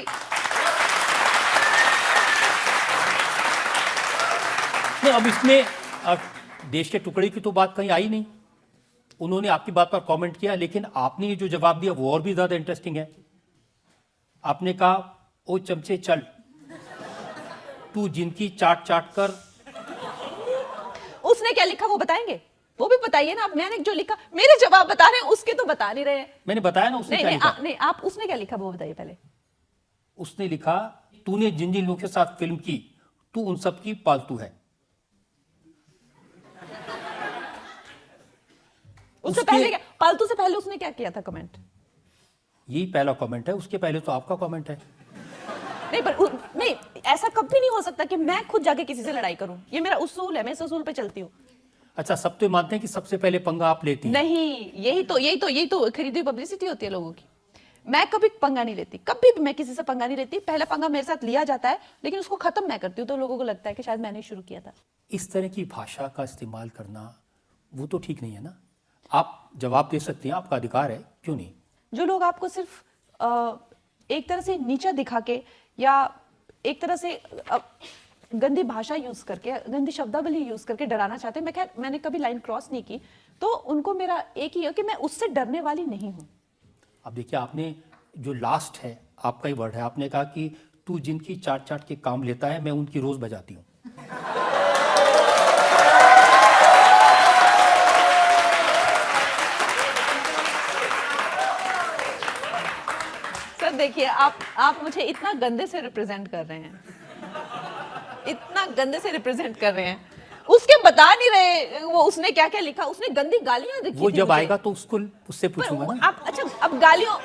[SPEAKER 2] नहीं, अब इसमें देश के टुकड़े की तो बात कहीं आई नहीं। उन्होंने आपकी बात पर कमेंट किया, लेकिन आपने ये जो जवाब दिया वो और भी ज्यादा इंटरेस्टिंग है। आपने कहा, ओ चमचे चल, तू जिनकी चाट चाट कर।
[SPEAKER 4] उसने क्या लिखा वो बताएंगे? वो भी बताइए ना आप। मैंने जो लिखा, मेरे जवाब बता रहे हैं, उसके तो बता नहीं रहे।
[SPEAKER 2] मैंने बताया ना उसने क्या लिखा।
[SPEAKER 4] नहीं, आप उसने क्या लिखा वो बताइए पहले।
[SPEAKER 2] उसने लिखा, तूने जिन जिन लोगों के साथ फिल्म की, तू उन सब की पालतू है।
[SPEAKER 4] उससे पहले क्या, पालतू से पहले उसने क्या किया था कमेंट?
[SPEAKER 2] यही पहला कमेंट है, उसके पहले तो आपका कमेंट है।
[SPEAKER 4] नहीं, पर नहीं, ऐसा कभी नहीं हो सकता कि मैं खुद जाके किसी से लड़ाई करूं। ये मेरा उसूल है, मैं इस उसूल पे चलती हूँ।
[SPEAKER 2] अच्छा, सब तो मानते हैं कि सबसे पहले पंगा आप लेती हैं।
[SPEAKER 4] नहीं, यही तो खरीदी पब्लिसिटी होती है लोगों की। मैं कभी पंगा नहीं लेती, कभी भी मैं किसी से पंगा नहीं लेती। पहला पंगा मेरे साथ लिया जाता है, लेकिन उसको खत्म मैं करती हूँ, तो लोगों को लगता है कि शायद मैंने शुरू किया था।
[SPEAKER 2] इस तरह की भाषा का इस्तेमाल करना वो तो ठीक नहीं है ना। आप जवाब दे सकती हैं, आपका अधिकार है, क्यों नहीं।
[SPEAKER 4] जो लोग आपको सिर्फ एक तरह से नीचा दिखा के या एक तरह से गंदी भाषा यूज करके, गंदी शब्दावली यूज करके डराना चाहते हैं, मैंने कभी लाइन क्रॉस नहीं की, तो उनको मेरा एक ही है कि मैं उससे डरने वाली नहीं हूं।
[SPEAKER 2] अब देखिए, आपने जो लास्ट है आपका ही वर्ड है, आपने कहा कि तू जिनकी चाट चाट के काम लेता है, मैं उनकी रोज बजाती हूँ।
[SPEAKER 4] सर देखिए, आप मुझे इतना गंदे से रिप्रेजेंट कर रहे हैं, इतना गंदे से रिप्रेजेंट कर रहे हैं। उसके बता नहीं रहे वो उसने क्या क्या लिखा। उसने गंदी गालियां लिखी।
[SPEAKER 2] वो जब आएगा तो उससे पूछूंगा ना।
[SPEAKER 4] आप अच्छा, अब गालियों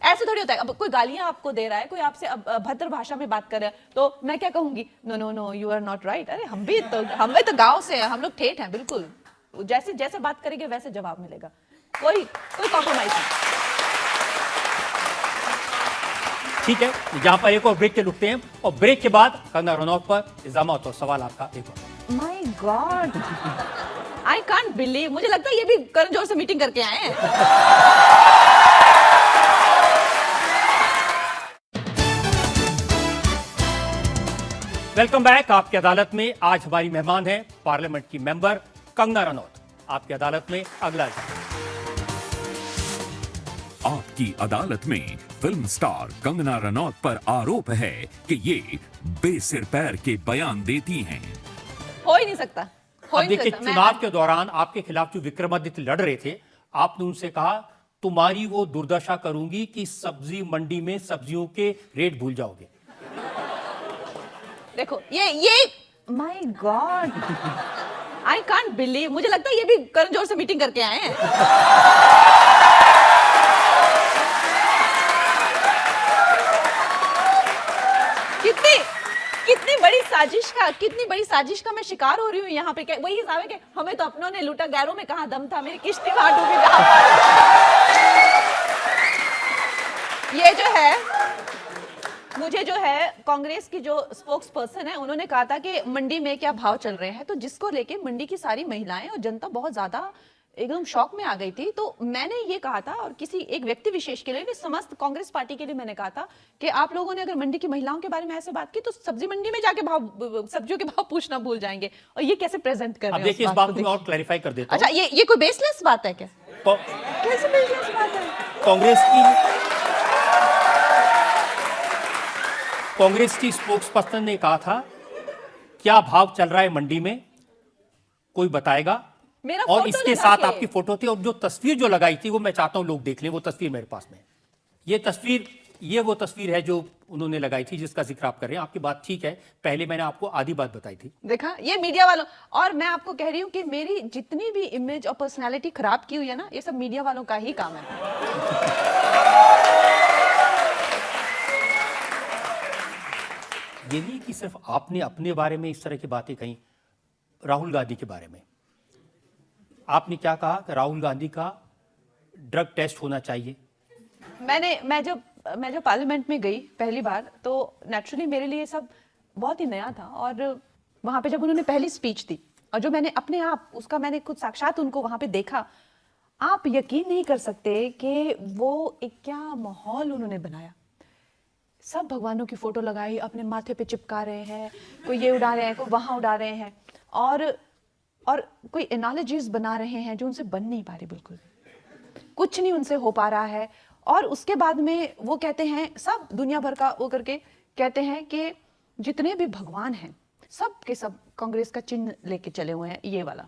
[SPEAKER 4] ऐसे थोड़ी होता है। अब कोई गालियां आपको दे रहा है, कोई आपसे अभद्र भाषा में बात कर रहा है, तो मैं क्या कहूंगी? No, you are not right. अरे हम भी तो गांव से हैं, हम लोग ठेठ हैं, बिल्कुल जैसे बात करेंगे वैसे जवाब मिलेगा, कोई कॉम्प्रोमाइज नहीं।
[SPEAKER 2] ठीक है, यहाँ पर एक और ब्रेक के रुकते हैं, और ब्रेक के बाद कंगना रनौत पर इल्जामात और सवाल आपका एक और।
[SPEAKER 4] My God, I can't believe, मुझे लगता है ये भी करण जौहर से मीटिंग करके आए हैं।
[SPEAKER 2] वेलकम बैक आपकी अदालत में। आज हमारी मेहमान है पार्लियामेंट की मेंबर कंगना रनौत। आपकी अदालत में अगला
[SPEAKER 5] आपकी अदालत में फिल्म स्टार कंगना रनौत पर आरोप है कि ये बेसिर पैर के बयान देती हैं।
[SPEAKER 4] हो ही नहीं सकता, हो
[SPEAKER 2] अब
[SPEAKER 4] ही नहीं
[SPEAKER 2] देखिए,
[SPEAKER 4] सकता।
[SPEAKER 2] चुनाव के दौरान आपके खिलाफ जो विक्रमादित्य लड़ रहे थे, आपने उनसे कहा तुम्हारी वो दुर्दशा करूंगी कि सब्जी मंडी में सब्जियों के रेट भूल जाओगे।
[SPEAKER 4] देखो ये my God, I can't believe. मुझे लगता है ये भी करण जोहर से मीटिंग करके आए हैं। कितनी बड़ी साजिश का मैं शिकार हो रही हूँ यहाँ पे। वही हिसाब है कि हमें तो अपनों ने लूटा, गैरों में कहाँ दम था, मेरी किश्ती वहां डूबी जहाँ। ये जो है, मुझे जो है कांग्रेस की जो स्पोक्स पर्सन है, उन्होंने कहा था कि मंडी में क्या भाव चल रहे हैं, तो जिसको लेके मंडी की सारी महिलाएं और जनता बहुत ज्यादा एकदम शॉक में आ गई थी। तो मैंने ये कहा था, और किसी एक व्यक्ति विशेष के लिए नहीं, समस्त कांग्रेस पार्टी के लिए मैंने कहा था कि आप लोगों ने अगर मंडी की महिलाओं के बारे में ऐसे बात की तो सब्जी मंडी में जाके भाव, सब्जियों के भाव पूछना भूल जाएंगे। और ये कैसे प्रेजेंट कर रहे हैं?
[SPEAKER 2] देखिए, इस बात को मैं और क्लैरिफाई कर देता हूं।
[SPEAKER 4] अच्छा, ये कोई बेसलेस बात है क्या? कैसे बेसलेस बात है?
[SPEAKER 2] कांग्रेस की स्पोक्स पर्सन ने कहा था क्या भाव चल रहा है मंडी में, कोई बताएगा।
[SPEAKER 4] मेरा
[SPEAKER 2] और
[SPEAKER 4] फोटो
[SPEAKER 2] इसके
[SPEAKER 4] लगा
[SPEAKER 2] साथ
[SPEAKER 4] के।
[SPEAKER 2] आपकी फोटो थी, और जो तस्वीर जो लगाई थी वो मैं चाहता हूं लोग देख लें। वो तस्वीर मेरे पास में है। ये वो तस्वीर है जो उन्होंने लगाई थी, जिसका जिक्र आप कर रहे हैं। आपकी बात ठीक है, पहले मैंने आपको आधी बात बताई थी।
[SPEAKER 4] देखा, ये मीडिया वालों, और मैं आपको कह रही हूँ कि मेरी जितनी भी इमेज और पर्सनालिटी खराब की हुई है ना, ये सब मीडिया वालों का ही काम है।
[SPEAKER 2] ये नहीं कि सिर्फ आपने अपने बारे में इस तरह की बातें कही। राहुल गांधी के बारे में आपने क्या कहा कि राहुल गांधी का ड्रग टेस्ट होना चाहिए।
[SPEAKER 4] मैं जब पार्लियामेंट में गई पहली बार, तो नेचुरली मेरे लिए सब बहुत ही नया था। और वहां पे जब उन्होंने पहली स्पीच दी, और जो मैंने अपने आप उसका मैंने खुद साक्षात उनको वहां पे देखा, आप यकीन नहीं कर सकते कि वो एक क्या माहौल उन्होंने बनाया। सब भगवानों की फोटो लगाई, अपने माथे पे चिपका रहे हैं, कोई ये उड़ा रहे हैं, कोई वहां उड़ा रहे हैं, और कोई एनालॉजीज बना रहे हैं जो उनसे बन नहीं पा रही, बिल्कुल कुछ नहीं उनसे हो पा रहा है। और उसके बाद में वो कहते हैं, सब दुनिया भर का वो करके कहते हैं कि जितने भी भगवान हैं सब के सब कांग्रेस का चिन्ह लेके चले हुए हैं, ये वाला।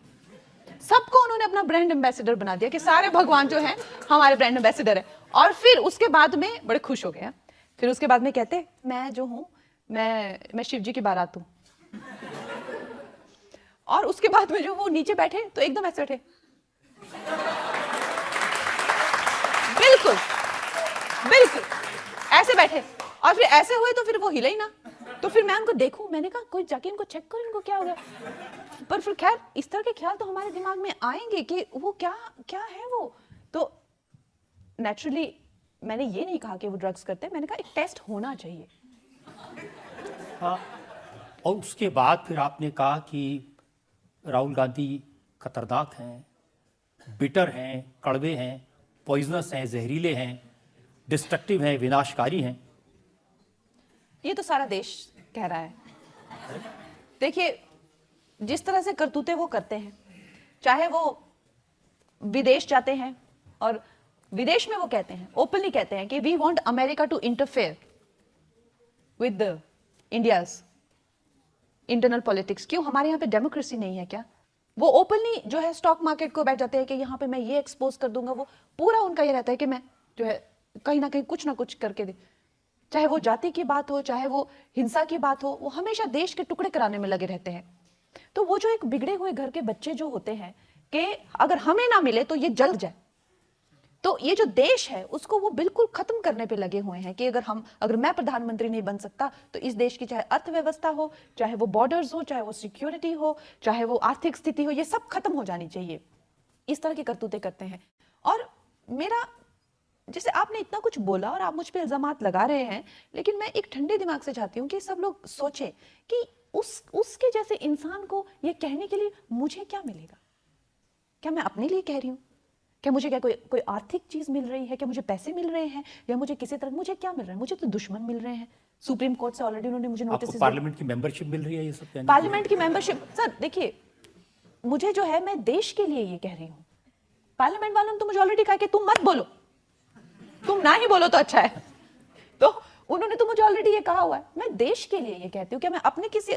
[SPEAKER 4] सबको उन्होंने अपना ब्रांड एम्बेसडर बना दिया कि सारे भगवान जो हैं हमारे ब्रांड एम्बेसडर है। और फिर उसके बाद में बड़े खुश हो गए। फिर उसके बाद में कहते, मैं जो हूं मैं शिव जी की बारात हूं। और उसके बाद में जो वो नीचे बैठे तो एकदम ऐसे बैठे, बिल्कुल बिल्कुल ऐसे बैठे। और फिर ऐसे हुए तो फिर वो हिले ही ना। तो फिर मैं उनको देखूं, मैंने कहा कोई जाके इनको चेक करो, इनको क्या हो गया। पर फिर खैर इस तरह के ख्याल तो हमारे दिमाग में आएंगे कि वो क्या है वो। तो नेचुरली मैंने ये नहीं कहा कि वो ड्रग्स करते हैं, मैंने कहा एक टेस्ट होना चाहिए।
[SPEAKER 2] हाँ, और उसके बाद फिर आपने कहा कि राहुल गांधी खतरनाक हैं, बिटर हैं, कड़वे हैं, पॉइजनस हैं, जहरीले हैं, डिस्ट्रक्टिव हैं, विनाशकारी हैं।
[SPEAKER 4] ये तो सारा देश कह रहा है। देखिए, जिस तरह से करतूते वो करते हैं, चाहे वो विदेश जाते हैं, और विदेश में वो कहते हैं, ओपनली कहते हैं कि we want America to interfere with India's internal politics. क्यों, हमारे यहाँ पे डेमोक्रेसी नहीं है क्या? वो ओपनली जो है स्टॉक मार्केट को बैठ जाते हैं कि यहाँ पे मैं ये एक्सपोज कर दूंगा। वो पूरा उनका ये रहता है कि मैं जो है कहीं ना कहीं कुछ ना कुछ करके दे। चाहे वो जाति की बात हो, चाहे वो हिंसा की बात हो, वो हमेशा देश के टुकड़े कराने में लगे रहते हैं। तो वो जो एक बिगड़े हुए घर के बच्चे जो होते हैं कि अगर हमें ना मिले तो ये जल जाए, तो ये जो देश है उसको वो बिल्कुल खत्म करने पे लगे हुए हैं कि अगर मैं प्रधानमंत्री नहीं बन सकता तो इस देश की चाहे अर्थव्यवस्था हो, चाहे वो बॉर्डर्स हो, चाहे वो सिक्योरिटी हो, चाहे वो आर्थिक स्थिति हो, ये सब खत्म हो जानी चाहिए। इस तरह के करतूते करते हैं। और मेरा, जैसे आपने इतना कुछ बोला और आप मुझ पे इल्जामात लगा रहे हैं, लेकिन मैं एक ठंडे दिमाग से चाहती हूँ कि सब लोग सोचें कि उसके जैसे इंसान को ये कहने के लिए मुझे क्या मिलेगा? क्या मैं अपने लिए कह रही हूँ? क्या मुझे क्या कोई आर्थिक चीज मिल रही है, क्या मुझे पैसे मिल रहे हैं, या मुझे किसी तरह मुझे क्या मिल रहा है? मुझे तो दुश्मन मिल रहे हैं। सुप्रीम कोर्ट से ऑलरेडी उन्होंने मुझे
[SPEAKER 2] आपको
[SPEAKER 4] नोटिस
[SPEAKER 2] पार्लियामेंट की मेंबरशिप मिल रही है, ये सब कहने
[SPEAKER 4] पार्लियामेंट की मेंबरशिप। सर देखिए, मुझे जो है, मैं देश के लिए ये कह रही हूँ। पार्लियामेंट वालों ने तो मुझे ऑलरेडी कहा कि तुम मत बोलो, तुम ना ही बोलो तो अच्छा है। तो उन्होंने तो मुझे ऑलरेडी ये कहा हुआ है। मैं देश के लिए ये कहती हूँ कि मैं अपने किसी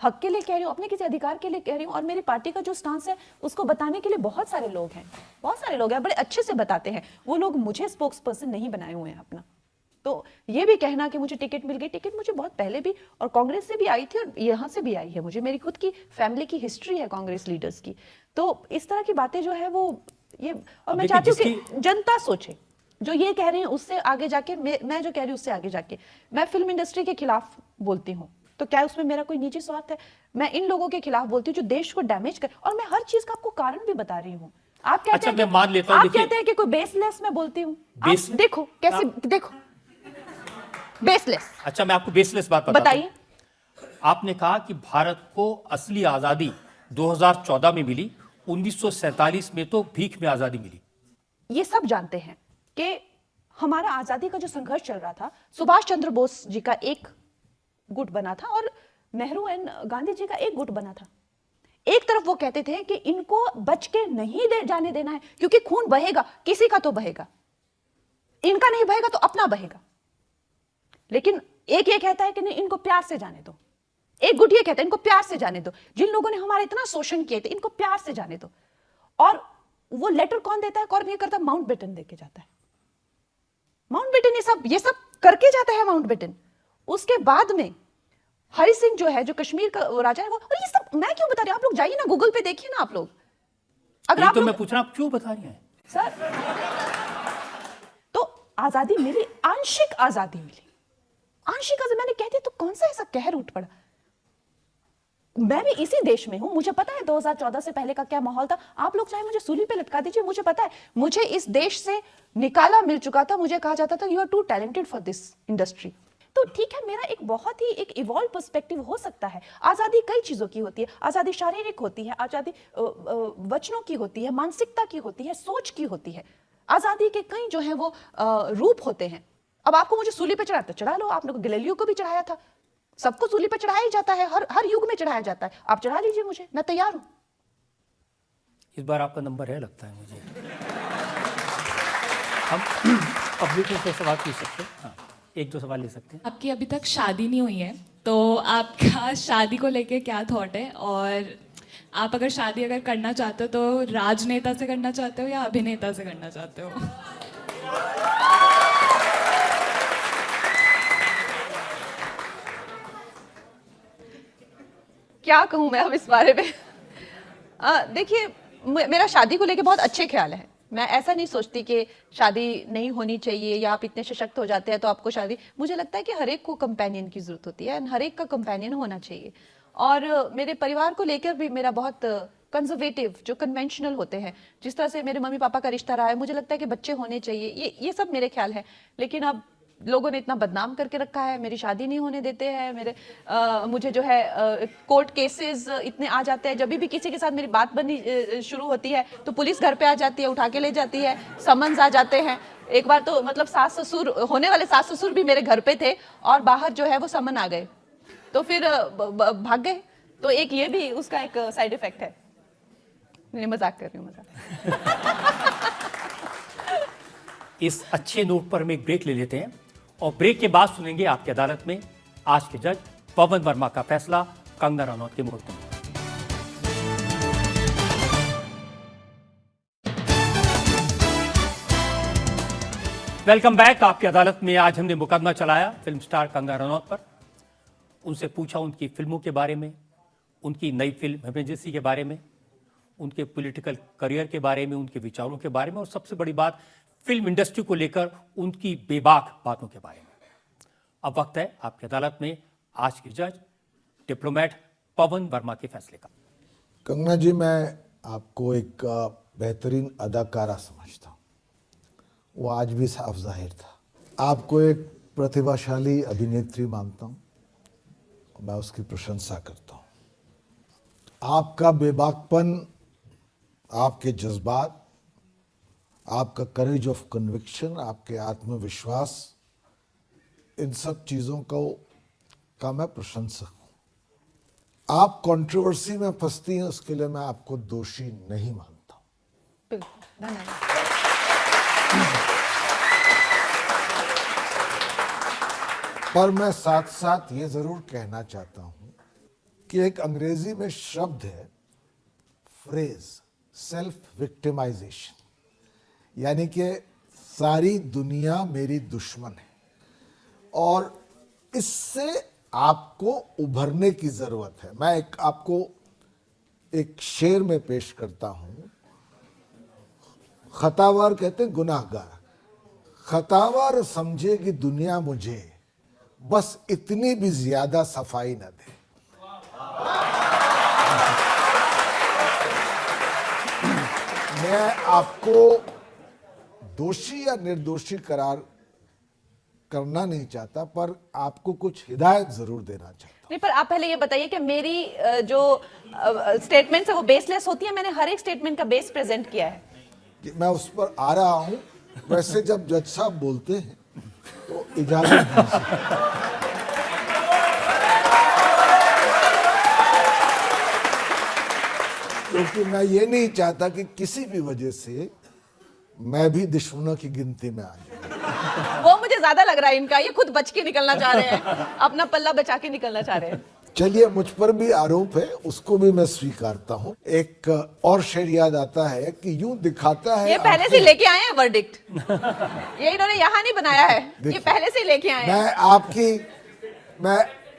[SPEAKER 4] हक के लिए कह रही हूँ, अपने किसी अधिकार के लिए कह रही हूँ, और मेरी पार्टी का जो स्टांस है उसको बताने के लिए बहुत सारे लोग हैं, बहुत सारे लोग हैं, बड़े अच्छे से बताते हैं। वो लोग मुझे स्पोक्स पर्सन नहीं बनाए हुए हैं अपना। तो ये भी कहना कि मुझे टिकट मिल गई, टिकट मुझे बहुत पहले भी और कांग्रेस से भी आई थी और यहाँ से भी आई है। मुझे मेरी खुद की फैमिली की हिस्ट्री है कांग्रेस लीडर्स की। तो इस तरह की बातें जो है वो ये, और मैं चाहती हूँ कि जनता सोचे, जो ये कह रहे हैं उससे आगे जाके, मैं जो कह रही हूँ उससे आगे जाके। मैं फिल्म इंडस्ट्री के खिलाफ बोलती हूँ, तो क्या उसमें मेरा कोई निजी स्वार्थ है? मैं इन लोगों के खिलाफ बोलती हूँ जो देश को डैमेज कर, और मैं हर चीज का आपको कारण भी बता रही हूँ। आप कहते हैं,
[SPEAKER 2] मैं मान लेता हूं,
[SPEAKER 4] आप कहते हैं कि कोई बेसलेस मैं बोलती हूँ। देखो कैसे, देखो बेसलेस।
[SPEAKER 2] अच्छा, मैं आपको बेसलेस बात
[SPEAKER 4] बताइए।
[SPEAKER 2] आपने कहा कि भारत को असली आजादी 2014 में मिली, 1947 में तो भीख में आजादी मिली।
[SPEAKER 4] ये सब जानते हैं कि हमारा आजादी का जो संघर्ष चल रहा था, सुभाष चंद्र बोस जी का एक गुट बना था और नेहरू एंड गांधी जी का एक गुट बना था। एक तरफ वो कहते थे कि इनको बच के नहीं जाने देना है, क्योंकि खून बहेगा, किसी का तो बहेगा, इनका नहीं बहेगा तो अपना बहेगा। लेकिन एक ये कहता है कि नहीं, इनको प्यार से जाने दो। एक गुट ये कहता है इनको प्यार से जाने दो, जिन लोगों ने हमारा इतना शोषण किए थे इनको प्यार से जाने दो। और वो लेटर कौन देता है, कौन नहीं करता? माउंटबेटन देके जाता है। माउंटबेटन ये सब करके जाता है माउंटबेटन। उसके बाद में हरि सिंह जो है, जो कश्मीर का राजा है, वो, और ये सब मैं क्यों बता रही हूं? आप लोग जाइए ना, गूगल पे देखिए ना आप लोग। अगर आप
[SPEAKER 2] तो मैं पूछ रहा हूं, आप क्यों बता रही हैं
[SPEAKER 4] सर? तो आजादी मिली, आंशिक आजादी मिली, आंशिक आजादी। मैंने कहती तो कौन सा ऐसा कहर उठ पड़ा? मैं भी इसी देश में हूं, मुझे पता है 2014 से पहले का क्या माहौल था। आप लोग चाहे मुझे सूली पे लटका दीजिए, मुझे पता है। मुझे इस देश से निकाला मिल चुका था, मुझे कहा जाता था you are too talented for this industry. तो ठीक है, मेरा एक बहुत ही एक इवॉल्व पर्सपेक्टिव हो सकता है। आजादी कई चीजों की होती है। आजादी शारीरिक होती है, आजादी वचनों की होती है, मानसिकता की होती है, सोच की होती है। आजादी के कई जो है वो रूप होते हैं। अब आपको मुझे सूली पे चढ़ा लो, आपने गैलीलियो को भी चढ़ाया था, सबको सूली पे चढ़ाया ही जाता है, हर युग में चढ़ाया जाता है। आप चढ़ा लीजिए मुझे, मैं तैयार हूं।
[SPEAKER 2] इस बार आपका नंबर है लगता है मुझे। हम पब्लिक से सवाल पूछ सकते हैं, हाँ, एक दो सवाल ले सकते हैं।
[SPEAKER 9] आपकी अभी तक शादी नहीं हुई है, तो आपका शादी को लेके क्या थॉट है? और आप अगर शादी करना चाहते हो तो राजनेता से करना चाहते हो या अभिनेता से करना चाहते हो?
[SPEAKER 4] क्या कहूं मैं अब इस बारे में? देखिए, मेरा शादी को लेके बहुत अच्छे ख्याल है। मैं ऐसा नहीं सोचती कि शादी नहीं होनी चाहिए या आप इतने सशक्त हो जाते हैं तो आपको शादी। मुझे लगता है कि हर एक को कंपेनियन की जरूरत होती है, हर एक का कंपेनियन होना चाहिए। और मेरे परिवार को लेकर भी मेरा बहुत कंजर्वेटिव, जो कन्वेंशनल होते हैं, जिस तरह से मेरे मम्मी पापा का रिश्ता रहा है, मुझे लगता है कि बच्चे होने चाहिए। ये सब मेरे ख्याल है। लेकिन अब लोगों ने इतना बदनाम करके रखा है, मेरी शादी नहीं होने देते हैं, मुझे जो है कोर्ट केसेस इतने आ जाते हैं। जब भी किसी के साथ मेरी बात बननी शुरू होती है तो पुलिस घर पे आ जाती है, उठा के ले जाती है, समन्स आ जाते हैं। एक बार तो मतलब सास ससुर, होने वाले सास ससुर भी मेरे घर पे थे और बाहर जो है वो समन आ गए, तो फिर भाग गए। तो एक ये भी उसका एक साइड इफेक्ट है। मैं मजाक कर रही हूँ, मजाक।
[SPEAKER 2] इस अच्छे नोट पर हम एक ब्रेक ले लेते हैं और ब्रेक के बाद सुनेंगे आपकी अदालत में आज के जज पवन वर्मा का फैसला कंगना रनौत के मुकदमे में। Welcome back. आपकी अदालत में आज हमने मुकदमा चलाया फिल्म स्टार कंगना रनौत पर। उनसे पूछा उनकी फिल्मों के बारे में, उनकी नई फिल्म इमरजेंसी के बारे में, उनके पॉलिटिकल करियर के बारे में, उनके विचारों के बारे में, और सबसे बड़ी बात फिल्म इंडस्ट्री को लेकर उनकी बेबाक बातों के बारे में। अब वक्त है आपकी अदालत में आज के जज डिप्लोमेट पवन वर्मा के फैसले का।
[SPEAKER 3] कंगना जी, मैं आपको एक बेहतरीन अदाकारा समझता हूँ, वो आज भी साफ जाहिर था। आपको एक प्रतिभाशाली अभिनेत्री मानता हूँ, मैं उसकी प्रशंसा करता हूँ। आपका बेबाकपन, आपके जज्बात आपका करेज ऑफ कन्विक्शन, आपके आत्मविश्वास, इन सब चीज़ों का मैं प्रशंसक हूँ। आप कंट्रोवर्सी में फंसती हैं, उसके लिए मैं आपको दोषी नहीं मानता हूँ।
[SPEAKER 4] बिल्कुल, धन्यवाद।
[SPEAKER 3] पर मैं साथ साथ ये जरूर कहना चाहता हूं कि एक अंग्रेजी में शब्द है, फ्रेज, सेल्फ विक्टिमाइजेशन, यानी कि सारी दुनिया मेरी दुश्मन है और इससे आपको उभरने की जरूरत है। मैं आपको एक शेर में पेश करता हूं। खतावार कहते हैं गुनाहगार, खतावार समझेगी दुनिया मुझे, बस इतनी भी ज्यादा सफाई न दे। मैं आपको दोषी या निर्दोषी करार करना नहीं चाहता, पर आपको कुछ हिदायत जरूर देना चाहता हूं।
[SPEAKER 4] नहीं, पर आप पहले ये बताइए कि मेरी जो स्टेटमेंट्स है वो बेसलेस होती है। मैंने हर एक स्टेटमेंट का बेस प्रेजेंट किया है।
[SPEAKER 3] मैं उस पर आ रहा हूं। वैसे जब जज साहब बोलते हैं तो इजाजत दीजिए। क्योंकि मैं ये नहीं चाहता कि किसी भी वजह से मैं भी दुश्मनों की गिनती में आ जाऊं।
[SPEAKER 4] वो मुझे ज्यादा लग रहा है इनका, ये खुद बच के निकलना चाह रहे हैं, अपना पल्ला बचा के निकलना चाह रहे हैं।
[SPEAKER 3] चलिए, मुझ पर भी आरोप है, उसको भी मैं स्वीकारता हूं। एक और शेर याद आता है कि यूं दिखाता है।
[SPEAKER 4] ये पहले से लेके आए हैं वर्डिक्ट, ये इन्होंने यहाँ नहीं बनाया है, ये पहले से लेके आए हैं।
[SPEAKER 3] मैं आपकी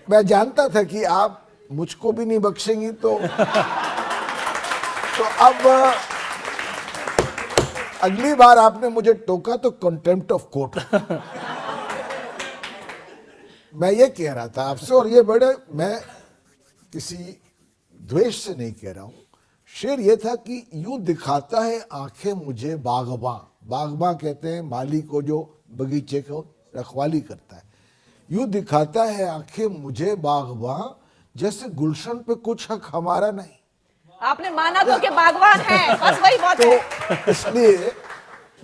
[SPEAKER 3] मैं जानता था कि आप मुझको भी नहीं बख्शेंगी, तो अब अगली बार आपने मुझे टोका तो कंटेम्प्ट ऑफ कोर्ट। मैं ये कह रहा था आपसे, और ये मैं किसी द्वेष से नहीं कह रहा हूं। शेर ये था कि यूं दिखाता है आंखें मुझे बागबां, बागबां कहते हैं माली को जो बगीचे को रखवाली करता है। यूं दिखाता है आंखें मुझे बागबां, जैसे गुलशन पे कुछ हक हमारा नहीं।
[SPEAKER 4] आपने माना तो कि बागवान है, बस वही बात है।
[SPEAKER 3] तो इसलिए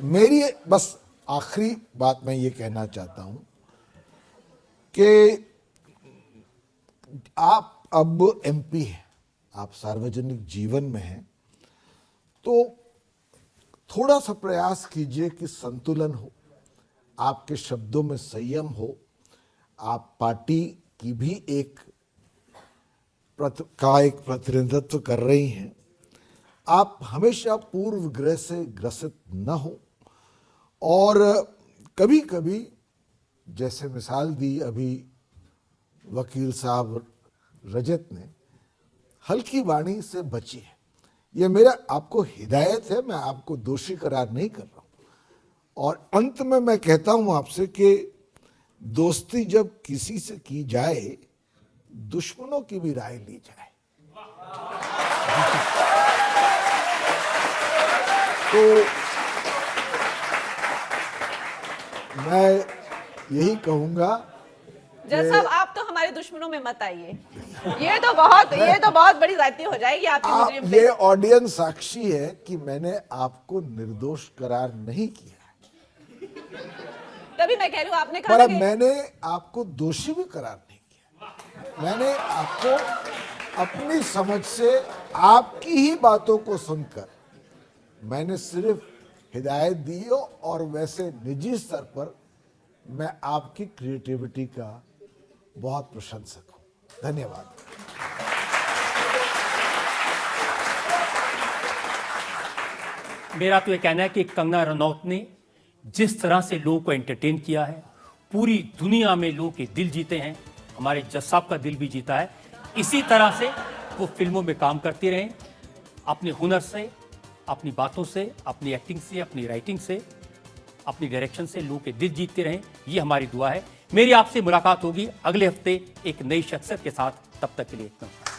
[SPEAKER 3] मेरी बस आखिरी बात मैं ये कहना चाहता हूं कि आप अब एमपी हैं, आप सार्वजनिक जीवन में हैं, तो थोड़ा सा प्रयास कीजिए कि संतुलन हो, आपके शब्दों में संयम हो। आप पार्टी की भी एक प्रतिनिधित्व कर रही हैं। आप हमेशा पूर्वग्रह से ग्रसित न हो, और कभी कभी जैसे मिसाल दी अभी वकील साहब रजत ने, हल्की वाणी से बचिए। ये मेरा आपको हिदायत है, मैं आपको दोषी करार नहीं कर रहा हूं। और अंत में मैं कहता हूं आपसे कि दोस्ती जब किसी से की जाए, दुश्मनों की भी राय ली जाए। तो मैं यही कहूंगा,
[SPEAKER 4] जज साहब आप तो हमारे दुश्मनों में मत आइए, ये तो बहुत बड़ी ज्यादती हो जाएगी आपकी मुजरिम पे।
[SPEAKER 3] ये ऑडियंस साक्षी है कि मैंने आपको निर्दोष करार नहीं किया,
[SPEAKER 4] तभी मैं कह रही हूँ आपने कहा
[SPEAKER 3] पर
[SPEAKER 4] कि
[SPEAKER 3] मैंने आपको दोषी भी करार नहीं किया। मैंने आपको अपनी समझ से आपकी ही बातों को सुनकर मैंने सिर्फ हिदायत दी हो, और वैसे निजी स्तर पर मैं आपकी क्रिएटिविटी का बहुत प्रशंसक हूं। धन्यवाद।
[SPEAKER 2] मेरा तो ये कहना है कि कंगना रनौत ने जिस तरह से लोगों को एंटरटेन किया है, पूरी दुनिया में लोगों के दिल जीते हैं, हमारे जज साहब का दिल भी जीता है। इसी तरह से वो फिल्मों में काम करती रहें, अपने हुनर से, अपनी बातों से, अपनी एक्टिंग से, अपनी राइटिंग से, अपनी डायरेक्शन से लोगों के दिल जीतते रहें, ये हमारी दुआ है। मेरी आपसे मुलाकात होगी अगले हफ्ते एक नई शख्सियत के साथ। तब तक के लिए नमस्कार।